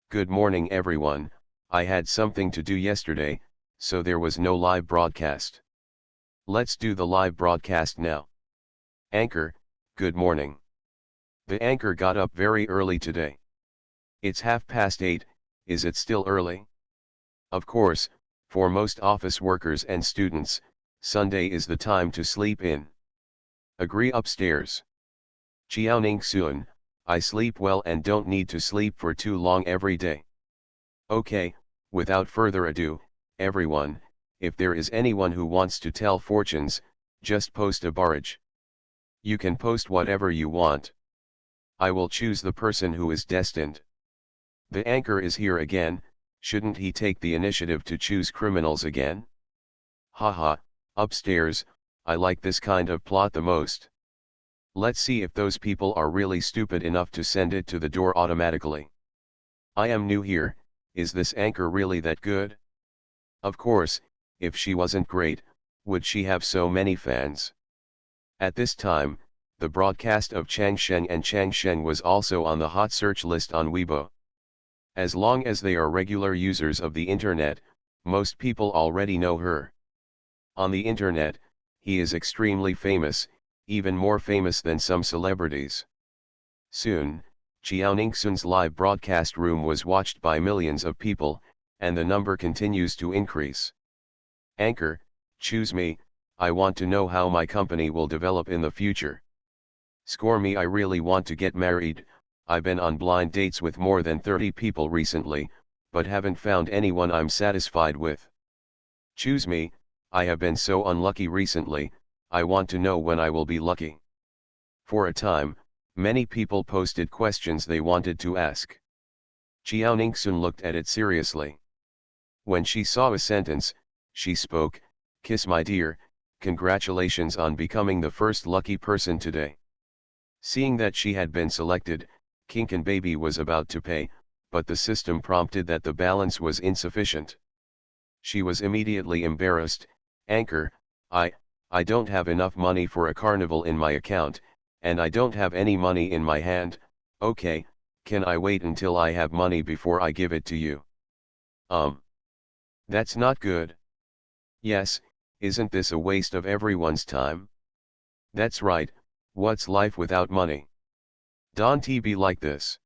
"Good morning everyone, I had something to do yesterday, so there was no live broadcast. Let's do the live broadcast now. Anchor, good morning. The anchor got up very early today. It's 8:30, is it still early? Of course, for most office workers and students, Sunday is the time to sleep in. Agree upstairs. Chiaoning Suan, I sleep well and don't need to sleep for too long every day. Okay, without further ado, everyone, if there is anyone who wants to tell fortunes, just post a barrage. You can post whatever you want. I will choose the person who is destined. The anchor is here again, shouldn't he take the initiative to choose criminals again? Haha, upstairs, I like this kind of plot the most. Let's see if those people are really stupid enough to send it to the door automatically. I am new here, is this anchor really that good? Of course, if she wasn't great, would she have so many fans? At this time, the broadcast of Changsheng and Changsheng was also on the hot search list on Weibo. As long as they are regular users of the internet, most people already know her. On the internet, he is extremely famous, even more famous than some celebrities. Soon, Chiaoningsun's live broadcast room was watched by millions of people, and the number continues to increase. Anchor, choose me, I want to know how my company will develop in the future. Score me, I really want to get married. I've been on blind dates with more than 30 people recently, but haven't found anyone I'm satisfied with. Choose me, I have been so unlucky recently, I want to know when I will be lucky. For a time, many people posted questions they wanted to ask. Chiaoningsun looked at it seriously. When she saw a sentence, she spoke, "Kiss my dear, congratulations on becoming the first lucky person today." Seeing that she had been selected, Kinkan Baby was about to pay, but the system prompted that the balance was insufficient. She was immediately embarrassed. Anchor, I don't have enough money for a carnival in my account, and I don't have any money in my hand. Okay, can I wait until I have money before I give it to you? That's not good. Yes, isn't this a waste of everyone's time? That's right, what's life without money? Don't be like this.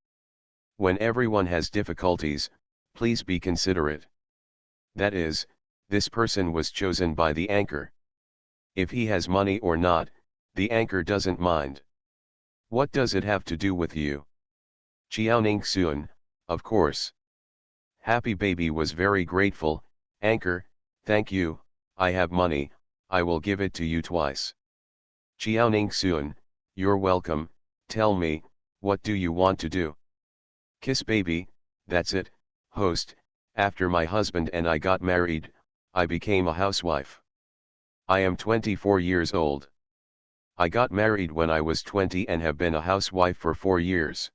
When everyone has difficulties, please be considerate. That is, this person was chosen by the anchor. If he has money or not, the anchor doesn't mind. What does it have to do with you? Chiaoning Suan, of course. Happy Baby was very grateful. Anchor, thank you, I have money, I will give it to you twice. Chiaoning Suan, you're welcome. Tell me, what do you want to do? Kiss Baby, that's it. Host, after my husband and I got married, I became a housewife. I am 24 years old. I got married when I was 20 and have been a housewife for 4 years.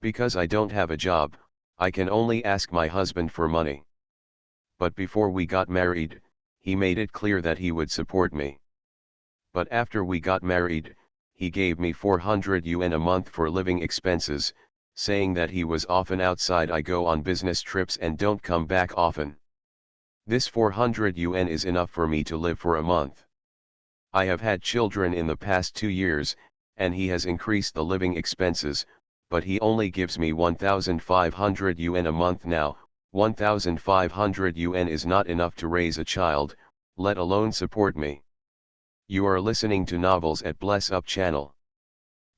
Because I don't have a job, I can only ask my husband for money. But before we got married, he made it clear that he would support me. But after we got married, he gave me 400 yuan a month for living expenses, saying that he was often outside. I go on business trips and don't come back often. This 400 yuan is enough for me to live for a month. I have had children in the past 2 years, and he has increased the living expenses, but he only gives me 1,500 yuan a month now. 1,500 yuan is not enough to raise a child, let alone support me. You are listening to Novels at Bless Up channel.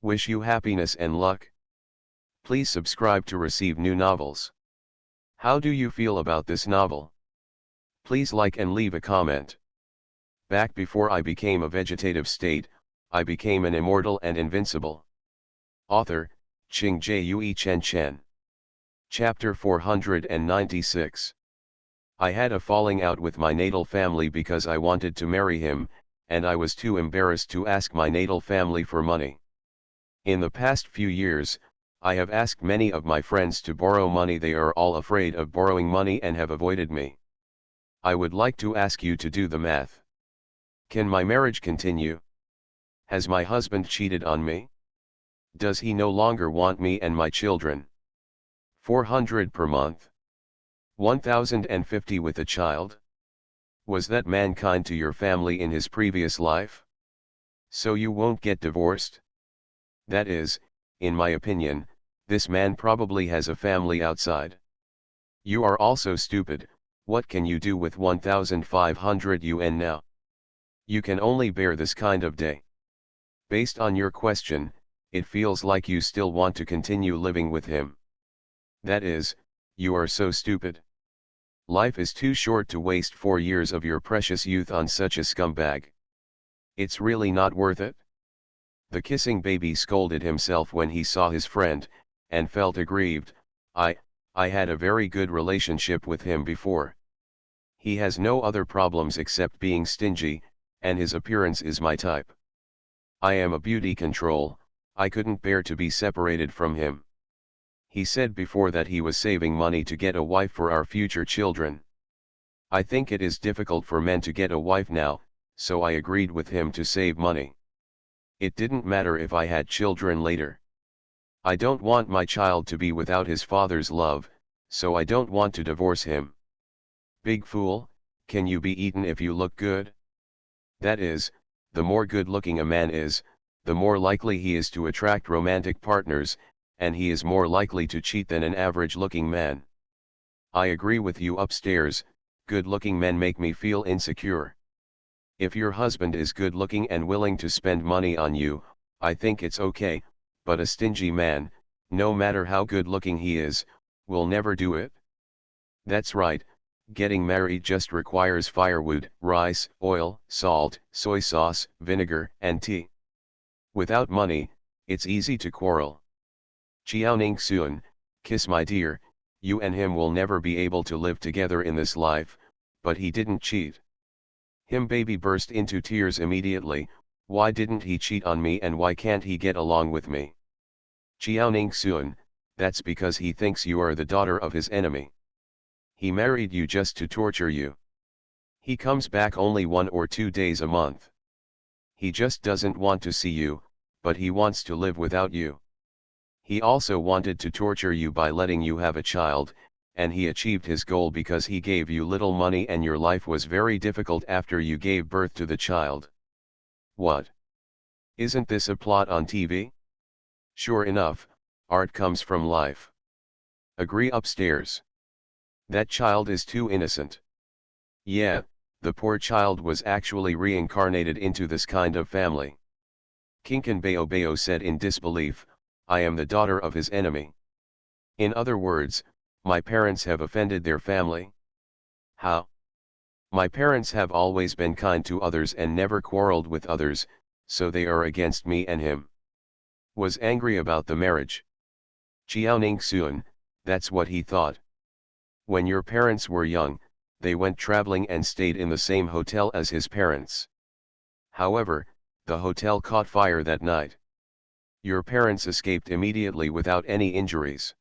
Wish you happiness and luck. Please subscribe to receive new novels. How do you feel about this novel? Please like and leave a comment. Back before I became a vegetative state, I became an immortal and invincible. Author, Qing Jue Chen Chen. Chapter 496. I had a falling out with my natal family because I wanted to marry him, and I was too embarrassed to ask my natal family for money. In the past few years, I have asked many of my friends to borrow money. They are all afraid of borrowing money and have avoided me. I would like to ask you to do the math. Can my marriage continue? Has my husband cheated on me? Does he no longer want me and my children? 400 per month. 1,050 with a child? Was that man kind to your family in his previous life? So you won't get divorced? That is, in my opinion, this man probably has a family outside. You are also stupid. What can you do with 1500 UN now? You can only bear this kind of day. Based on your question, it feels like you still want to continue living with him. That is, you are so stupid. Life is too short to waste 4 years of your precious youth on such a scumbag. It's really not worth it. The kissing baby scolded himself when he saw his friend, and felt aggrieved. I had a very good relationship with him before. He has no other problems except being stingy, and his appearance is my type. I am a beauty control. I couldn't bear to be separated from him. He said before that he was saving money to get a wife for our future children. I think it is difficult for men to get a wife now, so I agreed with him to save money. It didn't matter if I had children later. I don't want my child to be without his father's love, so I don't want to divorce him. Big fool, can you be eaten if you look good? That is, the more good-looking a man is, the more likely he is to attract romantic partners, and he is more likely to cheat than an average-looking man. I agree with you upstairs, good-looking men make me feel insecure. If your husband is good-looking and willing to spend money on you, I think it's okay, but a stingy man, no matter how good-looking he is, will never do it. That's right, getting married just requires firewood, rice, oil, salt, soy sauce, vinegar, and tea. Without money, it's easy to quarrel. Chiaoning Suan, kiss my dear, you and him will never be able to live together in this life, but he didn't cheat. Him baby burst into tears immediately. Why didn't he cheat on me and why can't he get along with me? Chiaoning Suan, that's because he thinks you are the daughter of his enemy. He married you just to torture you. He comes back only 1 or 2 days a month. He just doesn't want to see you, but he wants to live without you. He also wanted to torture you by letting you have a child, and he achieved his goal because he gave you little money and your life was very difficult after you gave birth to the child. What? Isn't this a plot on TV? Sure enough, art comes from life. Agree upstairs. That child is too innocent. Yeah, the poor child was actually reincarnated into this kind of family. Kinkan Bayo Bayo said in disbelief, I am the daughter of his enemy. In other words, my parents have offended their family. How? My parents have always been kind to others and never quarreled with others, so they are against me and him. Was angry about the marriage. Chiaoning Suan, that's what he thought. When your parents were young, they went traveling and stayed in the same hotel as his parents. However, the hotel caught fire that night. Your parents escaped immediately without any injuries.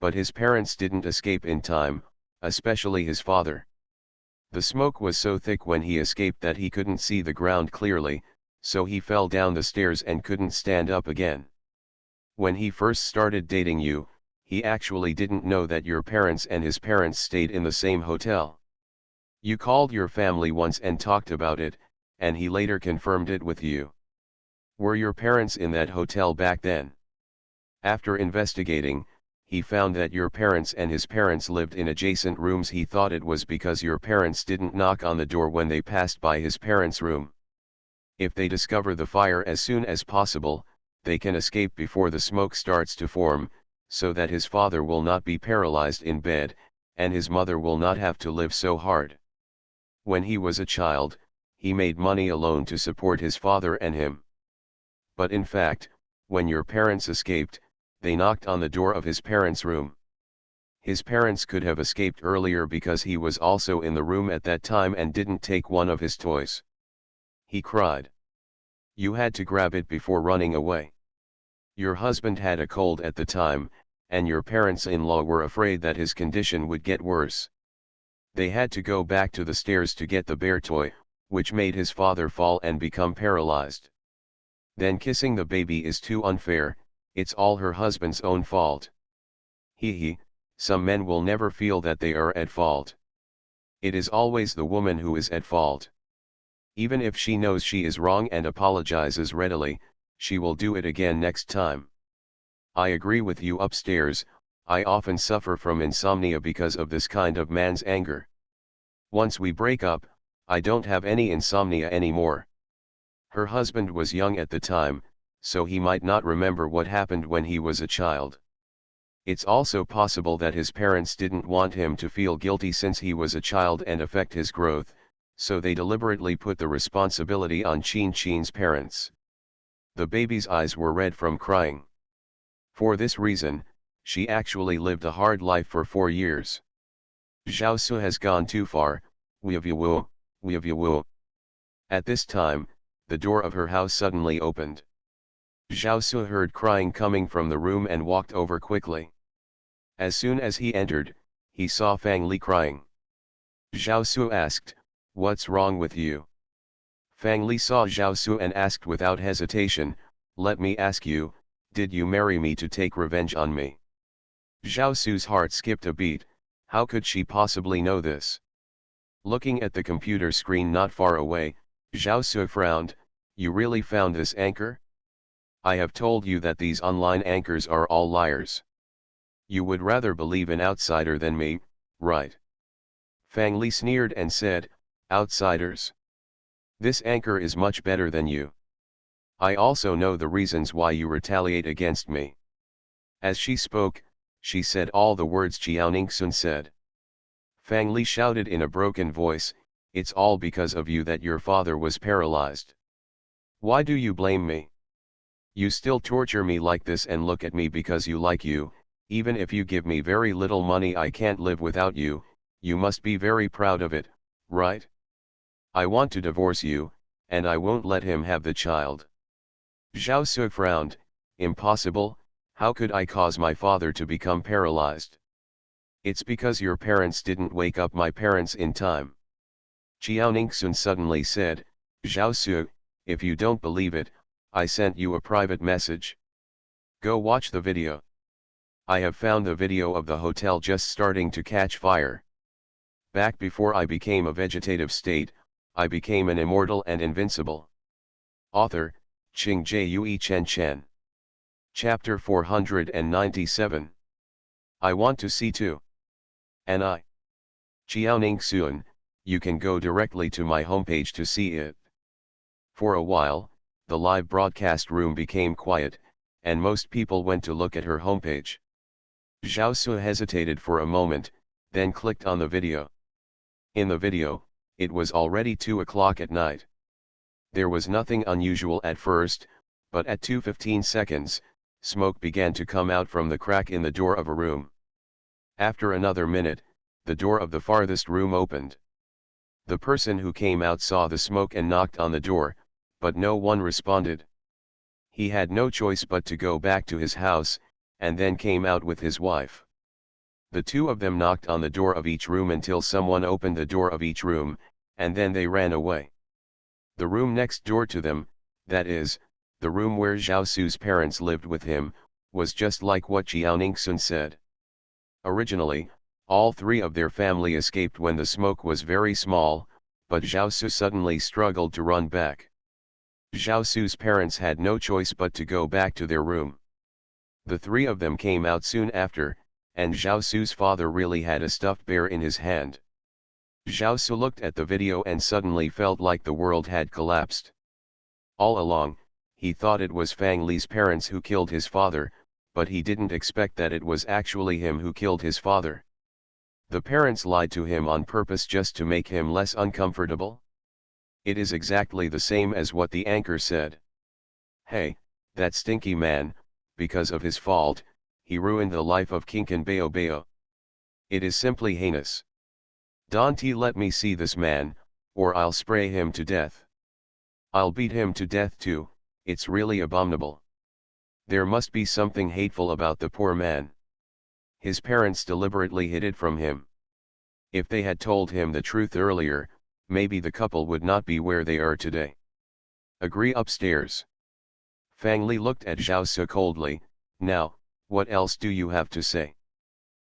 But his parents didn't escape in time, especially his father. The smoke was so thick when he escaped that he couldn't see the ground clearly, so he fell down the stairs and couldn't stand up again. When he first started dating you, he actually didn't know that your parents and his parents stayed in the same hotel. You called your family once and talked about it, and he later confirmed it with you. Were your parents in that hotel back then? After investigating, he found that your parents and his parents lived in adjacent rooms. He thought it was because your parents didn't knock on the door when they passed by his parents' room. If they discover the fire as soon as possible, they can escape before the smoke starts to form, so that his father will not be paralyzed in bed, and his mother will not have to live so hard. When he was a child, he made money alone to support his father and him. But in fact, when your parents escaped, they knocked on the door of his parents' room. His parents could have escaped earlier because he was also in the room at that time and didn't take one of his toys. He cried. You had to grab it before running away. Your husband had a cold at the time, and your parents-in-law were afraid that his condition would get worse. They had to go back to the stairs to get the bear toy, which made his father fall and become paralyzed. Then kissing the baby is too unfair, it's all her husband's own fault. Some men will never feel that they are at fault. It is always the woman who is at fault. Even if she knows she is wrong and apologizes readily, she will do it again next time. I agree with you upstairs, I often suffer from insomnia because of this kind of man's anger. Once we break up, I don't have any insomnia anymore. Her husband was young at the time, so he might not remember what happened when he was a child. It's also possible that his parents didn't want him to feel guilty since he was a child and affect his growth, so they deliberately put the responsibility on Chin's parents. The baby's eyes were red from crying. For this reason, she actually lived a hard life for 4 years. Zhao Su has gone too far, Wu. At this time, the door of her house suddenly opened. Zhao Su heard crying coming from the room and walked over quickly. As soon as he entered, he saw Fang Li crying. Zhao Su asked, "What's wrong with you?" Fang Li saw Zhao Su and asked without hesitation, "Let me ask you, did you marry me to take revenge on me?" Zhao Su's heart skipped a beat. How could she possibly know this? Looking at the computer screen not far away, Zhao Su frowned. "You really found this anchor? I have told you that these online anchors are all liars. You would rather believe an outsider than me, right?" Fang Li sneered and said, "Outsiders? This anchor is much better than you. I also know the reasons why you retaliate against me." As she spoke, she said all the words Jiao Ningxun said. Fang Li shouted in a broken voice, "It's all because of you that your father was paralyzed. Why do you blame me? You still torture me like this and look at me because you like you. Even if you give me very little money I can't live without you, you must be very proud of it, right? I want to divorce you, and I won't let him have the child." Zhao Su frowned. "Impossible, how could I cause my father to become paralyzed? It's because your parents didn't wake up my parents in time." Jiao Ningxun suddenly said, "Zhao Su, if you don't believe it, I sent you a private message. Go watch the video. I have found the video of the hotel just starting to catch fire. Back before I became a vegetative state, I became an immortal and invincible." Author, Qing Jue Chen. Chapter 497. I want to see too. And I. Jiao Ningxun, you can go directly to my homepage to see it. For a while, the live broadcast room became quiet, and most people went to look at her homepage. Zhao Su hesitated for a moment, then clicked on the video. In the video, it was already 2 o'clock at night. There was nothing unusual at first, but at 2:15 seconds, smoke began to come out from the crack in the door of a room. After another minute, the door of the farthest room opened. The person who came out saw the smoke and knocked on the door, but no one responded. He had no choice but to go back to his house, and then came out with his wife. The two of them knocked on the door of each room until someone opened the door of each room, and then they ran away. The room next door to them, that is, the room where Zhao Su's parents lived with him, was just like what Jiao Ningxun said. Originally, all 3 of their family escaped when the smoke was very small, but Zhao Su suddenly struggled to run back. Zhao Su's parents had no choice but to go back to their room. The 3 of them came out soon after, and Zhao Su's father really had a stuffed bear in his hand. Zhao Su looked at the video and suddenly felt like the world had collapsed. All along, he thought it was Fang Li's parents who killed his father, but he didn't expect that it was actually him who killed his father. The parents lied to him on purpose just to make him less uncomfortable. It is exactly the same as what the anchor said. Hey, that stinky man, because of his fault, he ruined the life of Kinkan Bao. It is simply heinous. Don't let me see this man, or I'll spray him to death. I'll beat him to death too, it's really abominable. There must be something hateful about the poor man. His parents deliberately hid it from him. If they had told him the truth earlier, maybe the couple would not be where they are today. Agree upstairs. Fang Li looked at Zhao Su coldly. Now, what else do you have to say?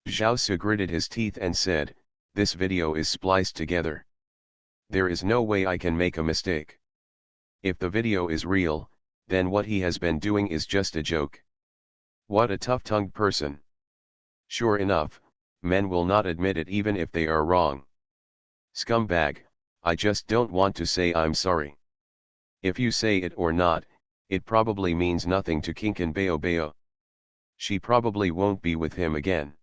Zhao Su gritted his teeth and said, This video is spliced together. There is no way I can make a mistake. If the video is real, then what he has been doing is just a joke. What a tough-tongued person. Sure enough, men will not admit it even if they are wrong. Scumbag, I just don't want to say I'm sorry. If you say it or not, it probably means nothing to Kinkan Bayo Bayo. She probably won't be with him again.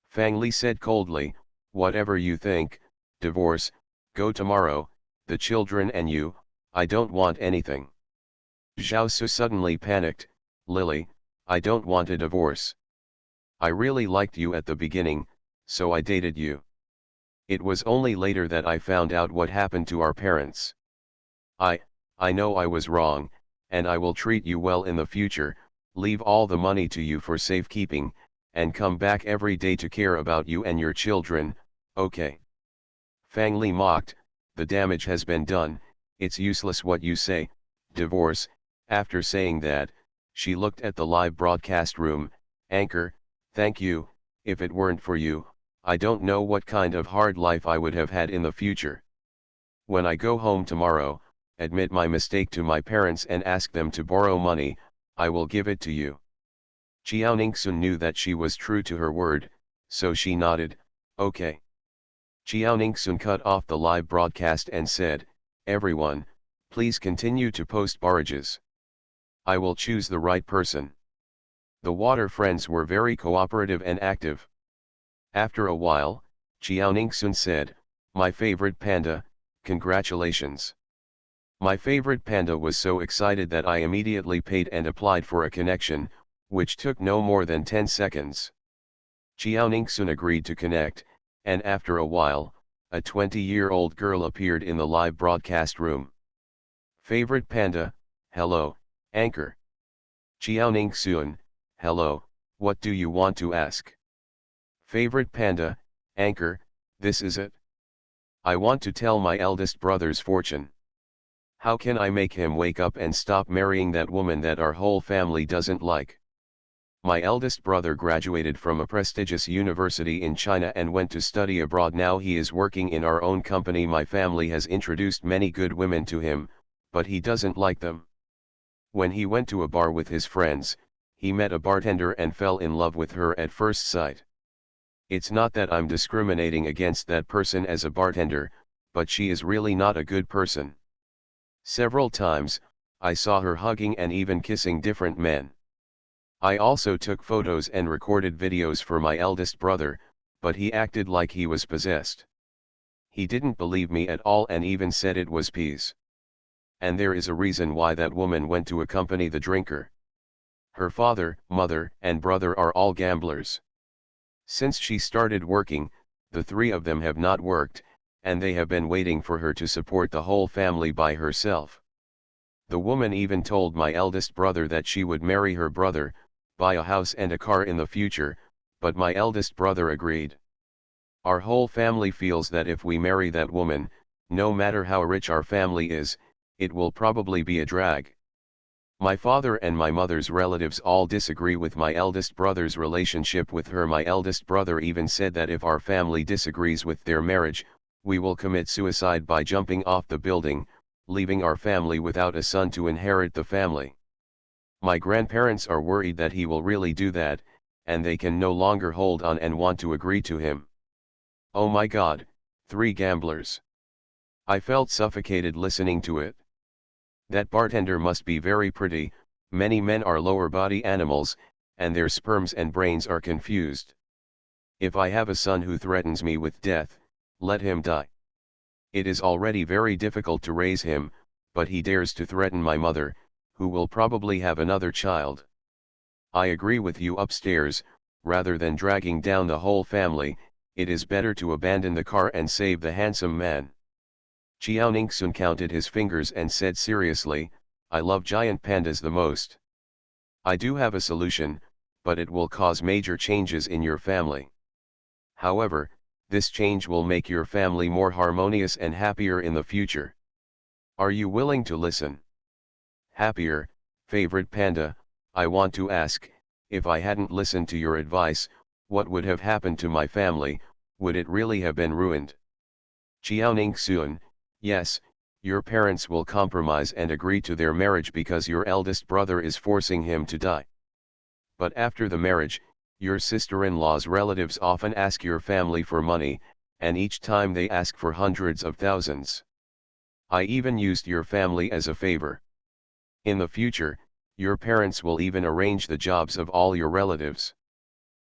Fang Li said coldly, whatever you think, divorce, go tomorrow, the children and you, I don't want anything. Zhao Su suddenly panicked, Lily, I don't want a divorce. I really liked you at the beginning, so I dated you. It was only later that I found out what happened to our parents. I know I was wrong, and I will treat you well in the future, leave all the money to you for safekeeping, and come back every day to care about you and your children, okay? Fang Li mocked, the damage has been done, it's useless what you say, divorce. After saying that, she looked at the live broadcast room, anchor, thank you, if it weren't for you, I don't know what kind of hard life I would have had in the future. When I go home tomorrow, admit my mistake to my parents and ask them to borrow money, I will give it to you. Chiao Ningxun knew that she was true to her word, so she nodded, okay. Chiao Ningxun cut off the live broadcast and said, everyone, please continue to post barrages. I will choose the right person. The water friends were very cooperative and active. After a while, Chiao Ningxun said, my favorite panda, congratulations. My favorite panda was so excited that I immediately paid and applied for a connection, which took no more than 10 seconds. Chiao Ningxun agreed to connect, and after a while, a 20-year-old girl appeared in the live broadcast room. Favorite panda, hello, anchor. Chiao Ningxun, hello, what do you want to ask? Favorite panda, anchor, this is it. I want to tell my eldest brother's fortune. How can I make him wake up and stop marrying that woman that our whole family doesn't like? My eldest brother graduated from a prestigious university in China and went to study abroad. Now he is working in our own company. My family has introduced many good women to him, but he doesn't like them. When he went to a bar with his friends, he met a bartender and fell in love with her at first sight. It's not that I'm discriminating against that person as a bartender, but she is really not a good person. Several times, I saw her hugging and even kissing different men. I also took photos and recorded videos for my eldest brother, but he acted like he was possessed. He didn't believe me at all and even said it was peas. And there is a reason why that woman went to accompany the drinker. Her father, mother, and brother are all gamblers. Since she started working, the three of them have not worked, and they have been waiting for her to support the whole family by herself. The woman even told my eldest brother that she would marry her brother, buy a house and a car in the future, but my eldest brother agreed. Our whole family feels that if we marry that woman, no matter how rich our family is, it will probably be a drag. My father and my mother's relatives all disagree with my eldest brother's relationship with her. My eldest brother even said that if our family disagrees with their marriage, we will commit suicide by jumping off the building, leaving our family without a son to inherit the family. My grandparents are worried that he will really do that, and they can no longer hold on and want to agree to him. Oh my God, 3 gamblers. I felt suffocated listening to it. That bartender must be very pretty. Many men are lower body animals, and their sperms and brains are confused. If I have a son who threatens me with death, let him die. It is already very difficult to raise him, but he dares to threaten my mother, who will probably have another child. I agree with you upstairs, rather than dragging down the whole family, it is better to abandon the car and save the handsome man. Chiao Ningxun counted his fingers and said seriously, I love giant pandas the most. I do have a solution, but it will cause major changes in your family. However, this change will make your family more harmonious and happier in the future. Are you willing to listen? Happier, favorite panda, I want to ask, if I hadn't listened to your advice, what would have happened to my family? would it really have been ruined? Jiaoning Xun, yes, your parents will compromise and agree to their marriage because your eldest brother is forcing him to die. But after the marriage, your sister-in-law's relatives often ask your family for money, and each time they ask for hundreds of thousands. I even used your family as a favor. In the future, your parents will even arrange the jobs of all your relatives.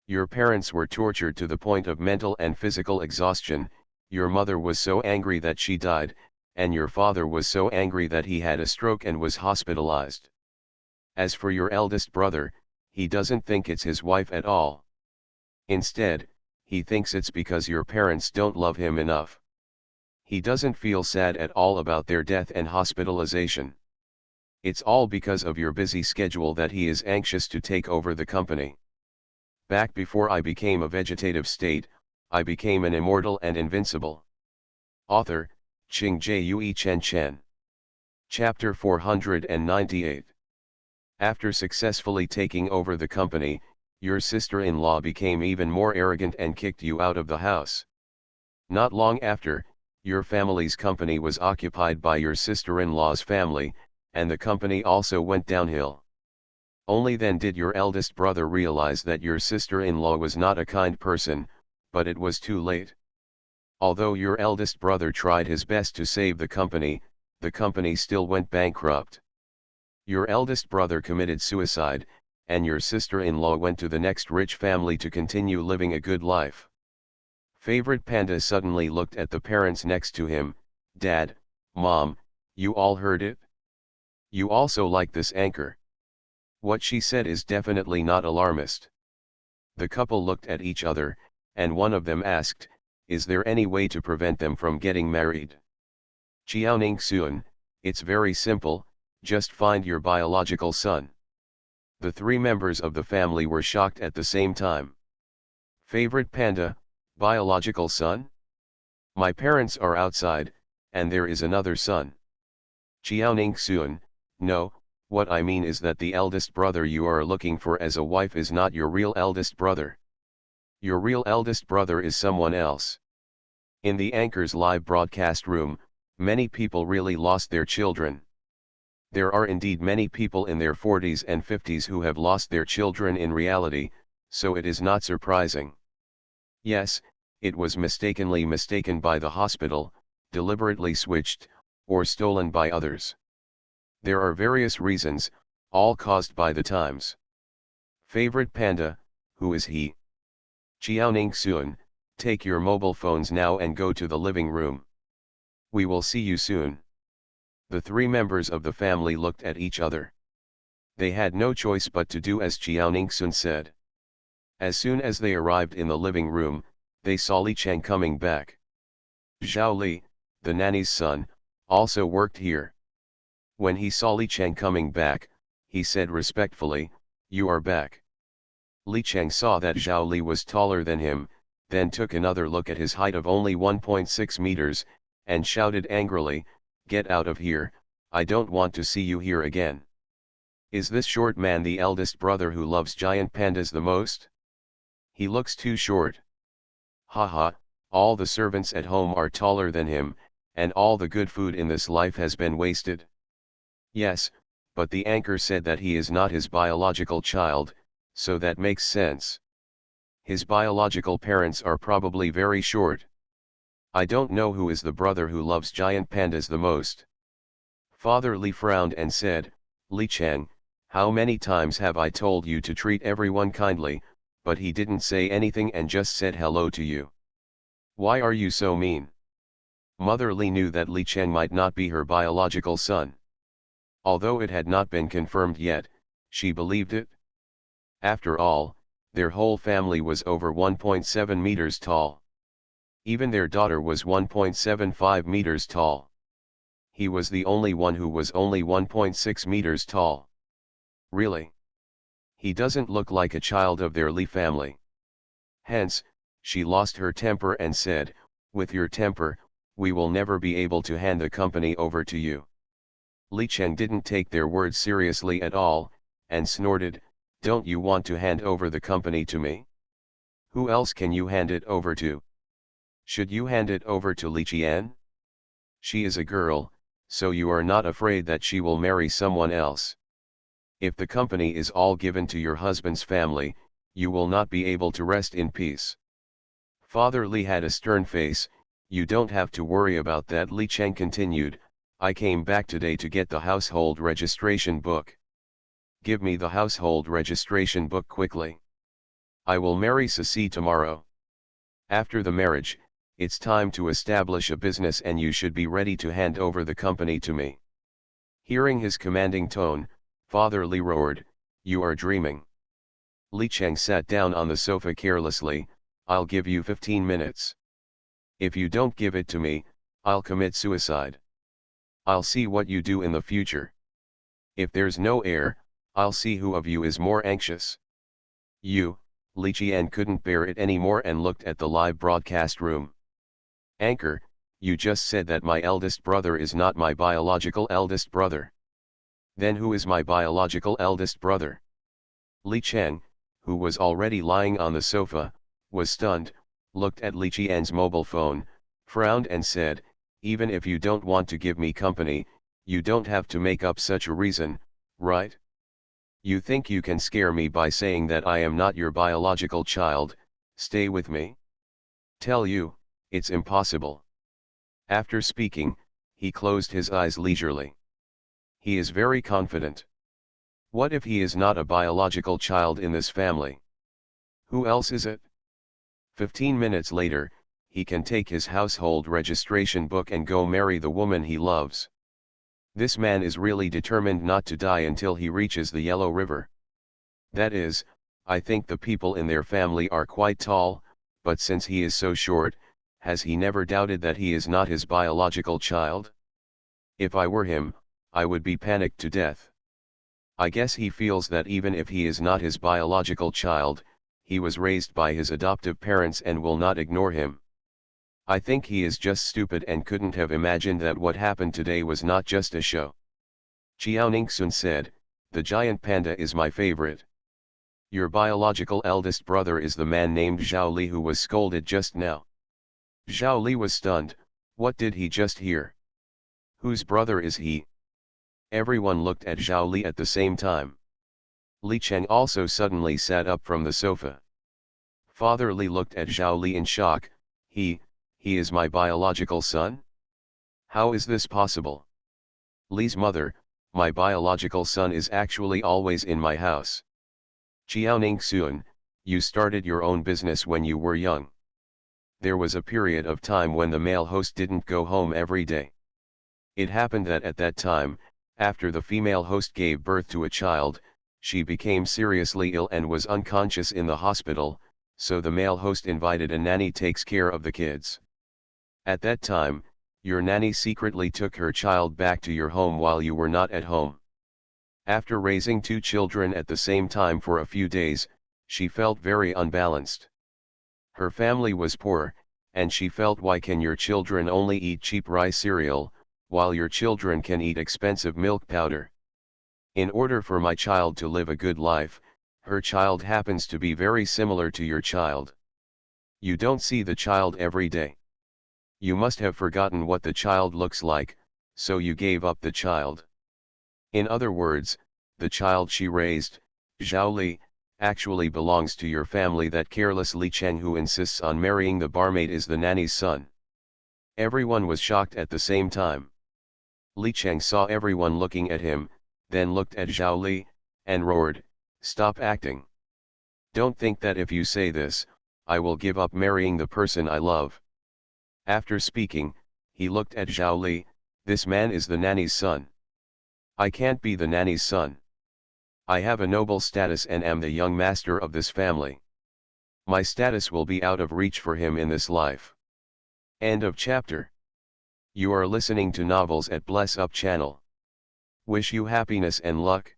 Your parents were tortured to the point of mental and physical exhaustion. Your mother was so angry that she died, and your father was so angry that he had a stroke and was hospitalized. As for your eldest brother, he doesn't think it's his wife at all. Instead, he thinks it's because your parents don't love him enough. He doesn't feel sad at all about their death and hospitalization. It's all because of your busy schedule that he is anxious to take over the company. Back before I became a vegetative state, I became an immortal and invincible. Author, Qing Chen Chen. Chapter 498. After successfully taking over the company, your sister-in-law became even more arrogant and kicked you out of the house. Not long after, your family's company was occupied by your sister-in-law's family, and the company also went downhill. Only then did your eldest brother realize that your sister-in-law was not a kind person, but it was too late. Although your eldest brother tried his best to save the company still went bankrupt. Your eldest brother committed suicide, and your sister-in-law went to the next rich family to continue living a good life. Favorite Panda suddenly looked at the parents next to him. Dad, Mom, you all heard it? You also like this anchor. What she said is definitely not alarmist. The couple looked at each other, and one of them asked, is there any way to prevent them from getting married? Jiaoning Xun, it's very simple, just find your biological son. The three members of the family were shocked at the same time. Favorite Panda, biological son? My parents are outside, and there is another son. Jiaoning Xun, no, what I mean is that the eldest brother you are looking for as a wife is not your real eldest brother. Your real eldest brother is someone else. In the anchor's live broadcast room, many people really lost their children. There are indeed many people in their 40s and 50s who have lost their children in reality, so it is not surprising. Yes, it was mistakenly mistaken by the hospital, deliberately switched, or stolen by others. There are various reasons, all caused by the times. Favorite Panda, who is he? Jiaoning Xun, take your mobile phones now and go to the living room. We will see you soon. The three members of the family looked at each other. They had no choice but to do as Jiaoning Xun said. As soon as they arrived in the living room, they saw Li Cheng coming back. Zhao Li, the nanny's son, also worked here. When he saw Li Cheng coming back, he said respectfully, "You are back." Li Cheng saw that Zhao Li was taller than him, then took another look at his height of only 1.6 meters, and shouted angrily, "Get out of here, I don't want to see you here again." Is this short man the eldest brother who loves giant pandas the most? He looks too short. Haha, all the servants at home are taller than him, and all the good food in this life has been wasted. Yes, but the anchor said that he is not his biological child, so that makes sense. His biological parents are probably very short. I don't know who is the brother who loves giant pandas the most. Father Li frowned and said, "Li Cheng, how many times have I told you to treat everyone kindly?" But he didn't say anything and just said hello to you. Why are you so mean? Mother Li knew that Li Cheng might not be her biological son. Although it had not been confirmed yet, she believed it. After all, their whole family was over 1.7 meters tall. Even their daughter was 1.75 meters tall. He was the only one who was only 1.6 meters tall. Really? He doesn't look like a child of their Li family. Hence, she lost her temper and said, "With your temper, we will never be able to hand the company over to you." Li Cheng didn't take their words seriously at all, and snorted, "Don't you want to hand over the company to me? Who else can you hand it over to?" Should you hand it over to Li Qian? She is a girl, so you are not afraid that she will marry someone else. If the company is all given to your husband's family, you will not be able to rest in peace. Father Li had a stern face. You don't have to worry about that, Li Cheng continued. I came back today to get the household registration book. Give me the household registration book quickly. I will marry Sisi tomorrow. After the marriage, it's time to establish a business and you should be ready to hand over the company to me. Hearing his commanding tone, Father Li roared, you are dreaming. Li Cheng sat down on the sofa carelessly. I'll give you 15 minutes. If you don't give it to me, I'll commit suicide. I'll see what you do in the future. If there's no heir, I'll see who of you is more anxious. You, Li Qian couldn't bear it anymore and looked at the live broadcast room. Anchor, you just said that my eldest brother is not my biological eldest brother. Then who is my biological eldest brother? Li Cheng, who was already lying on the sofa, was stunned, looked at Li Qian's mobile phone, frowned and said, even if you don't want to give me company, you don't have to make up such a reason, right? You think you can scare me by saying that I am not your biological child, stay with me? Tell you, it's impossible. After speaking, he closed his eyes leisurely. He is very confident. What if he is not a biological child in this family? Who else is it? 15 minutes later, he can take his household registration book and go marry the woman he loves. This man is really determined not to die until he reaches the Yellow River. That is, I think the people in their family are quite tall, but since he is so short, has he never doubted that he is not his biological child? If I were him, I would be panicked to death. I guess he feels that even if he is not his biological child, he was raised by his adoptive parents and will not ignore him. I think he is just stupid and couldn't have imagined that what happened today was not just a show. Xiao Ningxun said, the giant panda is my favorite. Your biological eldest brother is the man named Zhao Li who was scolded just now. Zhao Li was stunned. What did he just hear? Whose brother is he? Everyone looked at Zhao Li at the same time. Li Cheng also suddenly sat up from the sofa. Father Li looked at Zhao Li in shock. He is my biological son? How is this possible? Li's mother, my biological son is actually always in my house. Xiao Ningxun, you started your own business when you were young. There was a period of time when the male host didn't go home every day. It happened that at that time, after the female host gave birth to a child, she became seriously ill and was unconscious in the hospital, so the male host invited a nanny takes care of the kids. At that time, your nanny secretly took her child back to your home while you were not at home. After raising two children at the same time for a few days, she felt very unbalanced. Her family was poor, and she felt, why can your children only eat cheap rice cereal, while your children can eat expensive milk powder? In order for my child to live a good life, her child happens to be very similar to your child. You don't see the child every day. You must have forgotten what the child looks like, so you gave up the child. In other words, the child she raised, Zhao Li, actually belongs to your family. That careless Li Cheng who insists on marrying the barmaid is the nanny's son. Everyone was shocked at the same time. Li Cheng saw everyone looking at him, then looked at Zhao Li, and roared, stop acting. Don't think that if you say this, I will give up marrying the person I love. After speaking, he looked at Zhao Li, this man is the nanny's son. I can't be the nanny's son. I have a noble status and am the young master of this family. My status will be out of reach for him in this life. End of chapter. You are listening to Novels at Bless Up channel. Wish you happiness and luck.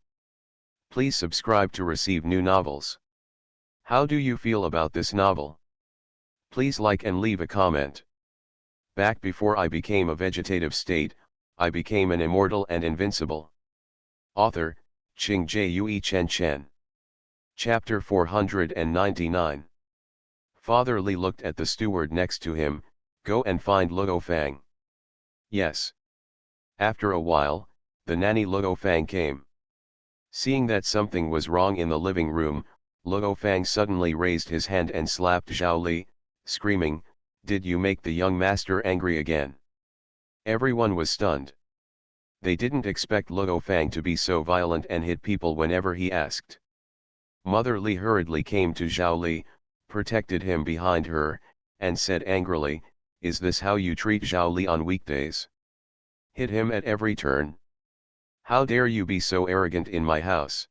Please subscribe to receive new novels. How do you feel about this novel? Please like and leave a comment. Back before I became a vegetative state, I became an immortal and invincible. Author, Qing Jue Chen Chen. Chapter 499. Father Li looked at the steward next to him, Go and find Luo Fang. Yes. After a while, the nanny Luo Fang came. Seeing that something was wrong in the living room, Luo Fang suddenly raised his hand and slapped Zhao Li, screaming, "Did you make the young master angry again?" Everyone was stunned. They didn't expect Luo Fang to be so violent and hit people whenever he asked. Mother Li hurriedly came to Zhao Li, protected him behind her, and said angrily, "Is this how you treat Zhao Li on weekdays? Hit him at every turn? How dare you be so arrogant in my house?"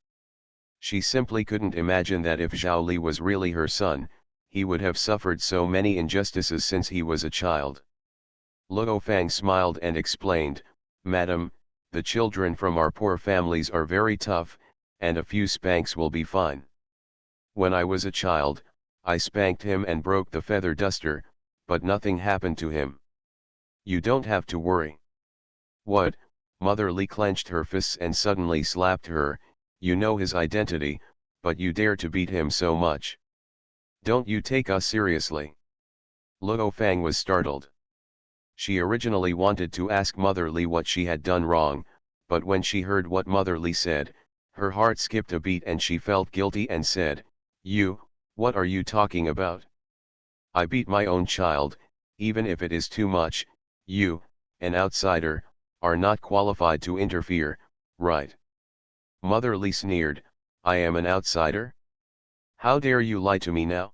She simply couldn't imagine that if Zhao Li was really her son, he would have suffered so many injustices since he was a child. Luo Fang smiled and explained, "Madam, the children from our poor families are very tough, and a few spanks will be fine. When I was a child, I spanked him and broke the feather duster, but nothing happened to him. You don't have to worry." "What?" Mother Li clenched her fists and suddenly slapped her. "You know his identity, but you dare to beat him so much. Don't you take us seriously?" Luo Fang was startled. She originally wanted to ask Mother Li what she had done wrong, but when she heard what Mother Li said, her heart skipped a beat and she felt guilty and said, What are you talking about? I beat my own child, even if it is too much. You, an outsider, are not qualified to interfere, right?" Mother Li sneered, "I am an outsider? How dare you lie to me now?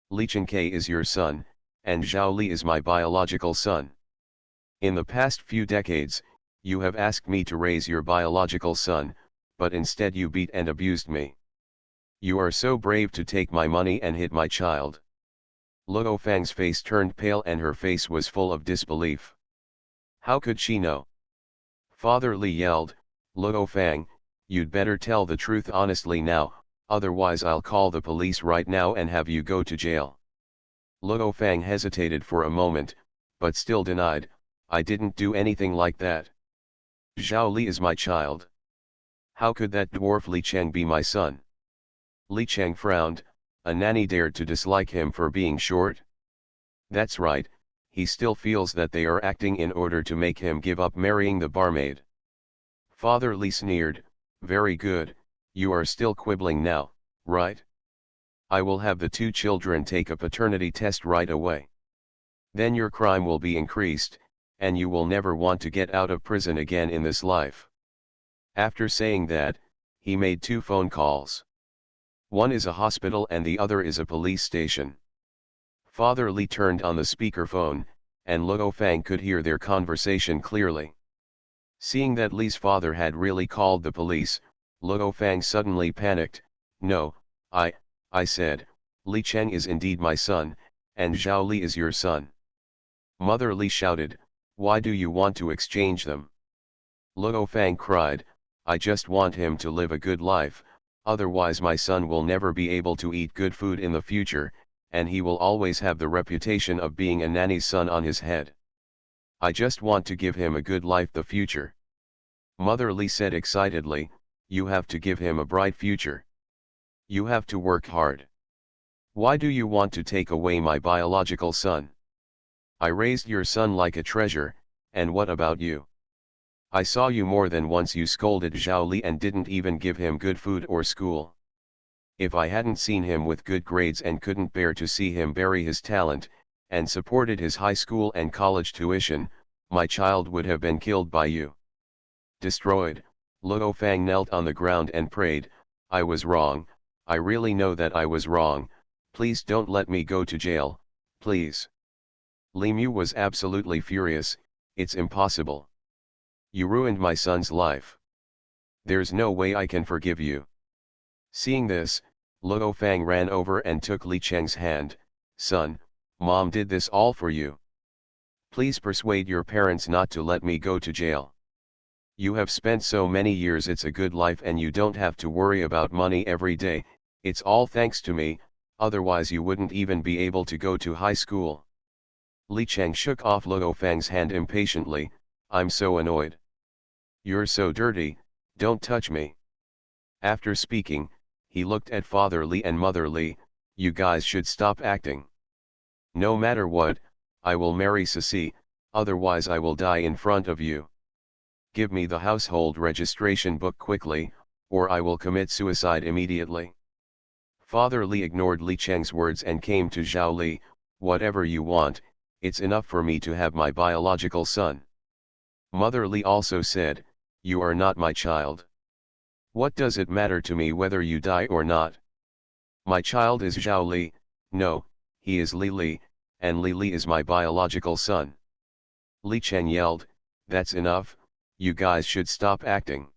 Li Chengkai is your son, and Zhao Li is my biological son. In the past few decades, you have asked me to raise your biological son, but instead you beat and abused me. You are so brave to take my money and hit my child." Luo Fang's face turned pale and her face was full of disbelief. How could she know? Father Li yelled, "Luo Fang, you'd better tell the truth honestly now, otherwise I'll call the police right now and have you go to jail." Luo Fang hesitated for a moment, but still denied, "I didn't do anything like that. Zhao Li is my child. How could that dwarf Li Cheng be my son?" Li Cheng frowned. A nanny dared to dislike him for being short? That's right, he still feels that they are acting in order to make him give up marrying the barmaid. Father Li sneered, "Very good, you are still quibbling now, right? I will have the two children take a paternity test right away. Then your crime will be increased, and you will never want to get out of prison again in this life." After saying that, he made 2 phone calls. One is a hospital and the other is a police station. Father Li turned on the speakerphone, and Luo Fang could hear their conversation clearly. Seeing that Li's father had really called the police, Luo Fang suddenly panicked. "No, I said, Li Cheng is indeed my son, and Zhao Li is your son." Mother Li shouted, "Why do you want to exchange them?" Luo Fang cried, "I just want him to live a good life, otherwise my son will never be able to eat good food in the future, and he will always have the reputation of being a nanny's son on his head. I just want to give him a good life the future." Mother Li said excitedly, "You have to give him a bright future. You have to work hard. Why do you want to take away my biological son? I raised your son like a treasure, and what about you? I saw you more than once you scolded Zhao Li and didn't even give him good food or school. If I hadn't seen him with good grades and couldn't bear to see him bury his talent, and supported his high school and college tuition, my child would have been killed by you." Destroyed, Luo Fang knelt on the ground and prayed, "I was wrong, I really know that I was wrong, please don't let me go to jail, please." Li Mu was absolutely furious. "It's impossible. You ruined my son's life. There's no way I can forgive you." Seeing this, Luo Fang ran over and took Li Cheng's hand. "Son, Mom did this all for you. Please persuade your parents not to let me go to jail. You have spent so many years, it's a good life and you don't have to worry about money every day, it's all thanks to me, otherwise you wouldn't even be able to go to high school." Li Cheng shook off Luo Fang's hand impatiently. "I'm so annoyed. You're so dirty, don't touch me." After speaking, he looked at Father Li and Mother Li. "You guys should stop acting. No matter what, I will marry Sisi, otherwise I will die in front of you. Give me the household registration book quickly, or I will commit suicide immediately. Father Li ignored Li Cheng's words and came to Zhao Li. Whatever you want, it's enough for me to have my biological son. Mother Li also said, you are not my child. What does it matter to me whether you die or not? My child is Zhao Li, no, he is Li Li, and Li Li is my biological son. Li Cheng yelled, that's enough, you guys should stop acting.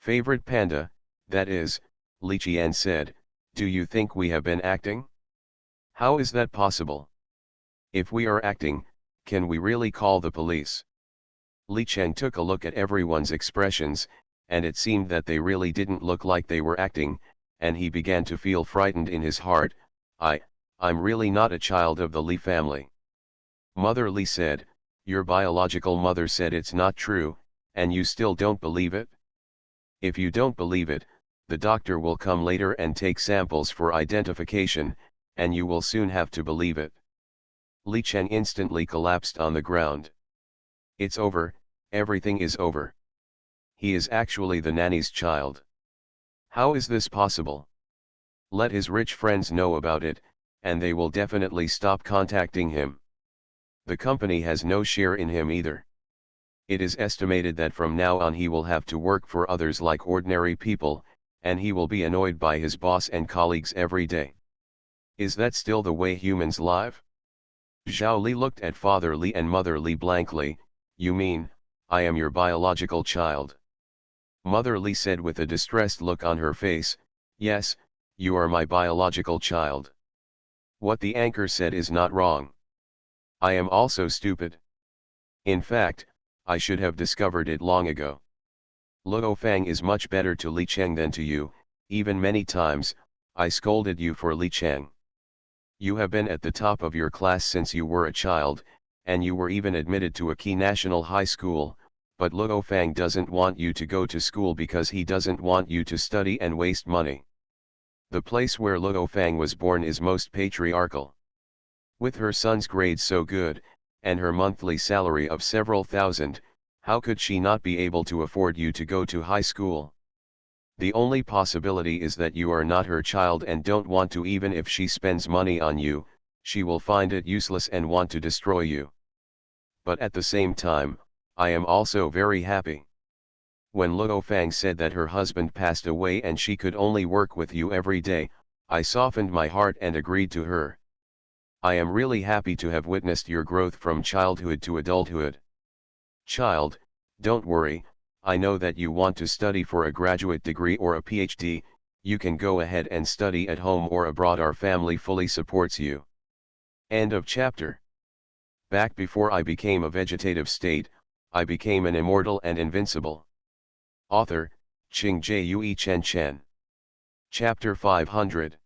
Favorite panda, that is, Li Qian said, do you think we have been acting? How is that possible? If we are acting, can we really call the police? Li Cheng took a look at everyone's expressions, and it seemed that they really didn't look like they were acting, and he began to feel frightened in his heart. I'm really not a child of the Li family. Mother Li said, your biological mother said it's not true, and you still don't believe it? If you don't believe it, the doctor will come later and take samples for identification, and you will soon have to believe it. Li Cheng instantly collapsed on the ground. It's over, everything is over. He is actually the nanny's child. How is this possible? Let his rich friends know about it, and they will definitely stop contacting him. The company has no share in him either. It is estimated that from now on he will have to work for others like ordinary people, and he will be annoyed by his boss and colleagues every day. Is that still the way humans live? Zhao Li looked at Father Li and Mother Li blankly. You mean, I am your biological child? Mother Li said with a distressed look on her face, yes, you are my biological child. What the anchor said is not wrong. I am also stupid. In fact, I should have discovered it long ago. Luo Fang is much better to Li Cheng than to you, even many times, I scolded you for Li Cheng. You have been at the top of your class since you were a child, and you were even admitted to a key national high school, but Luo Fang doesn't want you to go to school because he doesn't want you to study and waste money. The place where Luo Fang was born is most patriarchal. With her son's grades so good, and her monthly salary of several thousand, how could she not be able to afford you to go to high school? The only possibility is that you are not her child and don't want to. Even if she spends money on you, she will find it useless and want to destroy you. But at the same time, I am also very happy. When Luo Fang said that her husband passed away and she could only work with you every day, I softened my heart and agreed to her. I am really happy to have witnessed your growth from childhood to adulthood. Child, don't worry, I know that you want to study for a graduate degree or a PhD, you can go ahead and study at home or abroad. Our family fully supports you. End of chapter. Back before I became a vegetative state, I became an immortal and invincible. Author, Qing Jue Chen Chen. Chapter 500.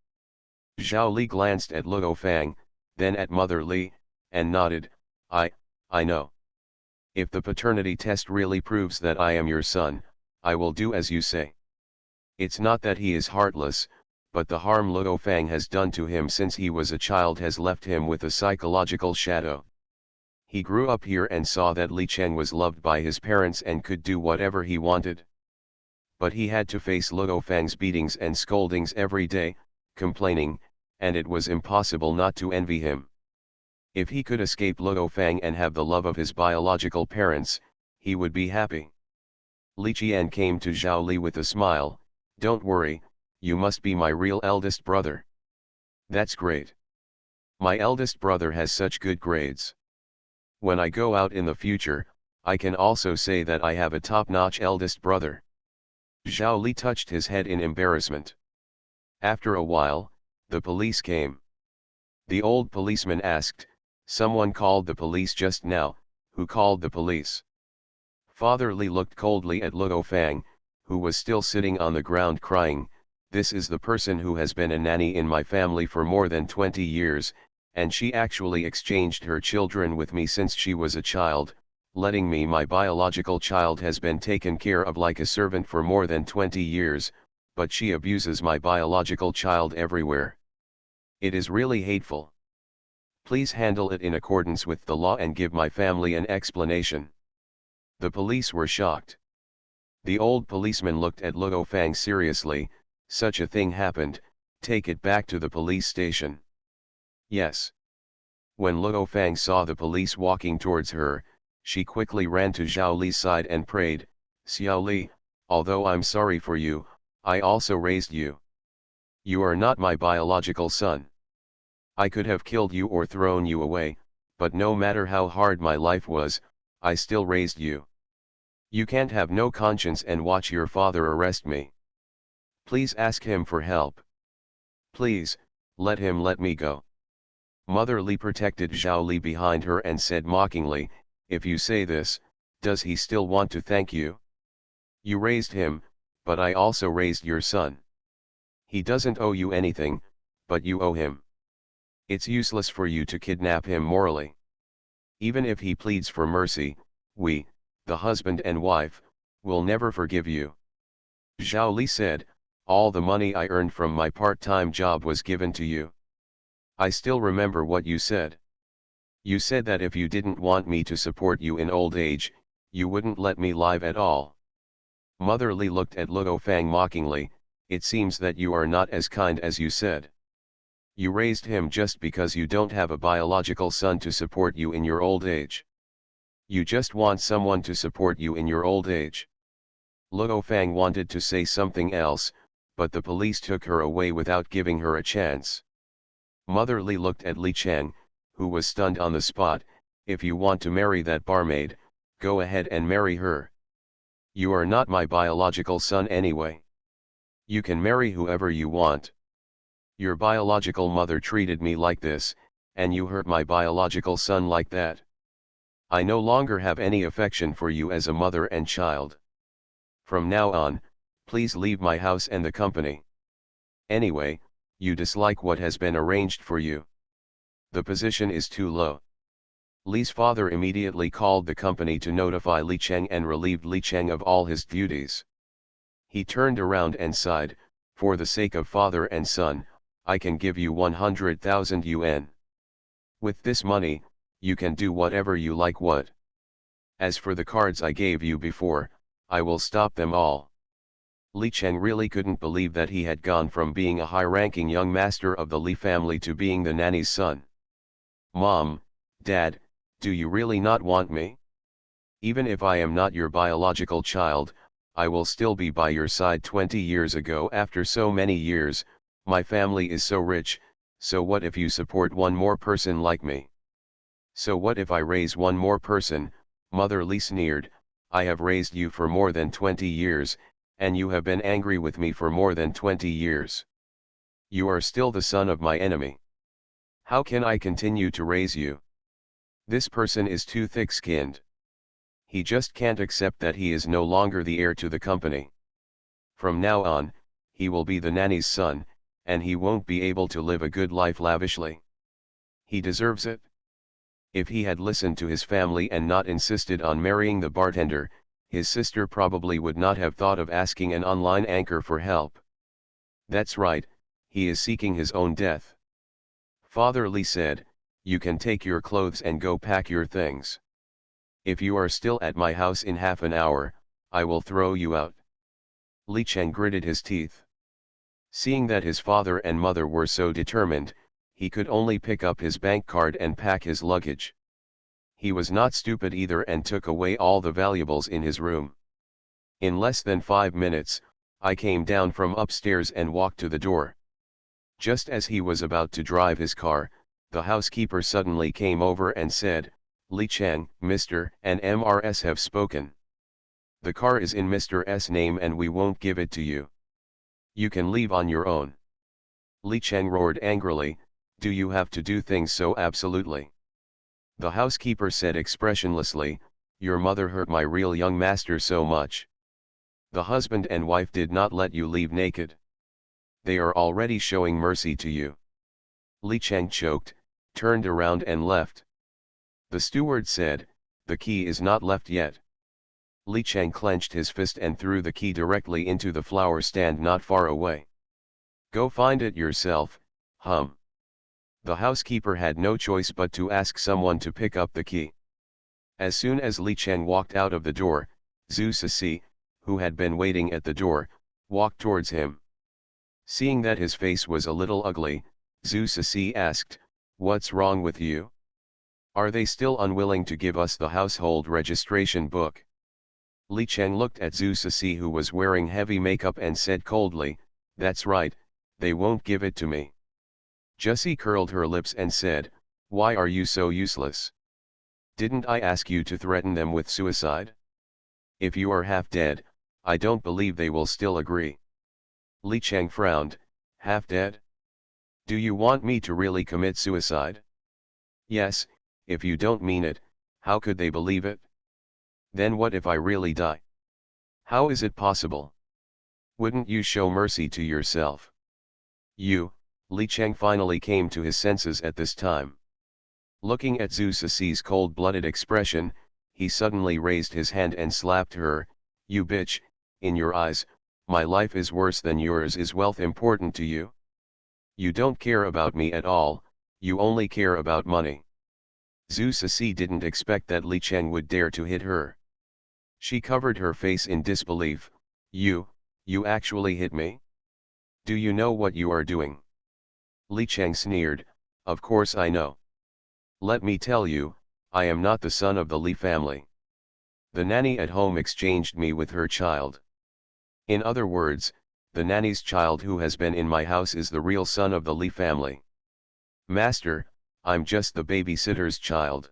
Zhao Li glanced at Luo Fang, then at Mother Li, and nodded, I know. If the paternity test really proves that I am your son, I will do as you say. It's not that he is heartless, but the harm Luo Fang has done to him since he was a child has left him with a psychological shadow. He grew up here and saw that Li Cheng was loved by his parents and could do whatever he wanted. But he had to face Luo Fang's beatings and scoldings every day, complaining, and it was impossible not to envy him. If he could escape Luo Fang and have the love of his biological parents, he would be happy. Li Qian came to Zhao Li with a smile, don't worry, you must be my real eldest brother. That's great. My eldest brother has such good grades. When I go out in the future, I can also say that I have a top-notch eldest brother. Zhao Li touched his head in embarrassment. After a while, the police came. The old policeman asked, someone called the police just now, who called the police? Father Li looked coldly at Luo Fang, who was still sitting on the ground crying, this is the person who has been a nanny in my family for more than 20 years, and she actually exchanged her children with me since she was a child, letting me my biological child has been taken care of like a servant for more than 20 years, but she abuses my biological child everywhere. It is really hateful. Please handle it in accordance with the law and give my family an explanation. The police were shocked. The old policeman looked at Luo Fang seriously. Such a thing happened, take it back to the police station. Yes. When Luo Fang saw the police walking towards her, she quickly ran to Zhao Li's side and prayed, Xiao Li, although I'm sorry for you, I also raised you. You are not my biological son. I could have killed you or thrown you away, but no matter how hard my life was, I still raised you. You can't have no conscience and watch your father arrest me. Please ask him for help. Please, let him let me go. Mother Li protected Zhao Li behind her and said mockingly, if you say this, does he still want to thank you? You raised him, but I also raised your son. He doesn't owe you anything, but you owe him. It's useless for you to kidnap him morally. Even if he pleads for mercy, we, the husband and wife, will never forgive you. Zhao Li said, all the money I earned from my part-time job was given to you. I still remember what you said. You said that if you didn't want me to support you in old age, you wouldn't let me live at all. Mother Li looked at Luo Fang mockingly, it seems that you are not as kind as you said. You raised him just because you don't have a biological son to support you in your old age. You just want someone to support you in your old age. Luo Fang wanted to say something else, but the police took her away without giving her a chance. Mother Li looked at Li Cheng, who was stunned on the spot, if you want to marry that barmaid, go ahead and marry her. You are not my biological son anyway. You can marry whoever you want. Your biological mother treated me like this, and you hurt my biological son like that. I no longer have any affection for you as a mother and child. From now on, please leave my house and the company. Anyway, you dislike what has been arranged for you. The position is too low. Li's father immediately called the company to notify Li Cheng and relieved Li Cheng of all his duties. He turned around and sighed, for the sake of father and son, I can give you 100,000 yuan. With this money, you can do whatever you like. What? As for the cards I gave you before, I will stop them all. Li Cheng really couldn't believe that he had gone from being a high-ranking young master of the Li family to being the nanny's son. Mom, Dad, do you really not want me? Even if I am not your biological child, I will still be by your side 20 years ago. After so many years, my family is so rich, so what if you support one more person like me? So what if I raise one more person? Mother Li sneered, I have raised you for more than 20 years, and you have been angry with me for more than 20 years. You are still the son of my enemy. How can I continue to raise you? This person is too thick-skinned. He just can't accept that he is no longer the heir to the company. From now on, he will be the nanny's son, and he won't be able to live a good life lavishly. He deserves it. If he had listened to his family and not insisted on marrying the bartender, his sister probably would not have thought of asking an online anchor for help. That's right, he is seeking his own death. Father Li said, you can take your clothes and go pack your things. If you are still at my house in half an hour, I will throw you out. Li Cheng gritted his teeth. Seeing that his father and mother were so determined, he could only pick up his bank card and pack his luggage. He was not stupid either and took away all the valuables in his room. In less than 5 minutes, I came down from upstairs and walked to the door. Just as he was about to drive his car, the housekeeper suddenly came over and said, Li Cheng, Mr. and Mrs. have spoken. The car is in Mr. S. name and we won't give it to you. You can leave on your own. Li Cheng roared angrily, do you have to do things so absolutely? The housekeeper said expressionlessly, your mother hurt my real young master so much. The husband and wife did not let you leave naked. They are already showing mercy to you. Li Cheng choked, turned around and left. The steward said, the key is not left yet. Li Cheng clenched his fist and threw the key directly into the flower stand not far away. Go find it yourself, hum. The housekeeper had no choice but to ask someone to pick up the key. As soon as Li Chen walked out of the door, Zhu Sisi, who had been waiting at the door, walked towards him. Seeing that his face was a little ugly, Zhu Sisi asked, "What's wrong with you? Are they still unwilling to give us the household registration book?" Li Chen looked at Zhu Sisi, who was wearing heavy makeup, and said coldly, "That's right, they won't give it to me." Jussi curled her lips and said, "Why are you so useless? Didn't I ask you to threaten them with suicide? If you are half dead, I don't believe they will still agree." Li Cheng frowned. "Half dead? Do you want me to really commit suicide?" "Yes, if you don't mean it, how could they believe it? Then what if I really die? How is it possible? Wouldn't you show mercy to yourself?" Li Cheng finally came to his senses at this time. Looking at Zhu Sisi's cold-blooded expression, he suddenly raised his hand and slapped her. "You bitch, in your eyes, my life is worse than yours. Is wealth important to you? You don't care about me at all, you only care about money." Zhu Sisi didn't expect that Li Cheng would dare to hit her. She covered her face in disbelief. You actually hit me? Do you know what you are doing?" Li Cheng sneered, "Of course I know. Let me tell you, I am not the son of the Li family. The nanny at home exchanged me with her child. In other words, the nanny's child who has been in my house is the real son of the Li family. Master, I'm just the babysitter's child."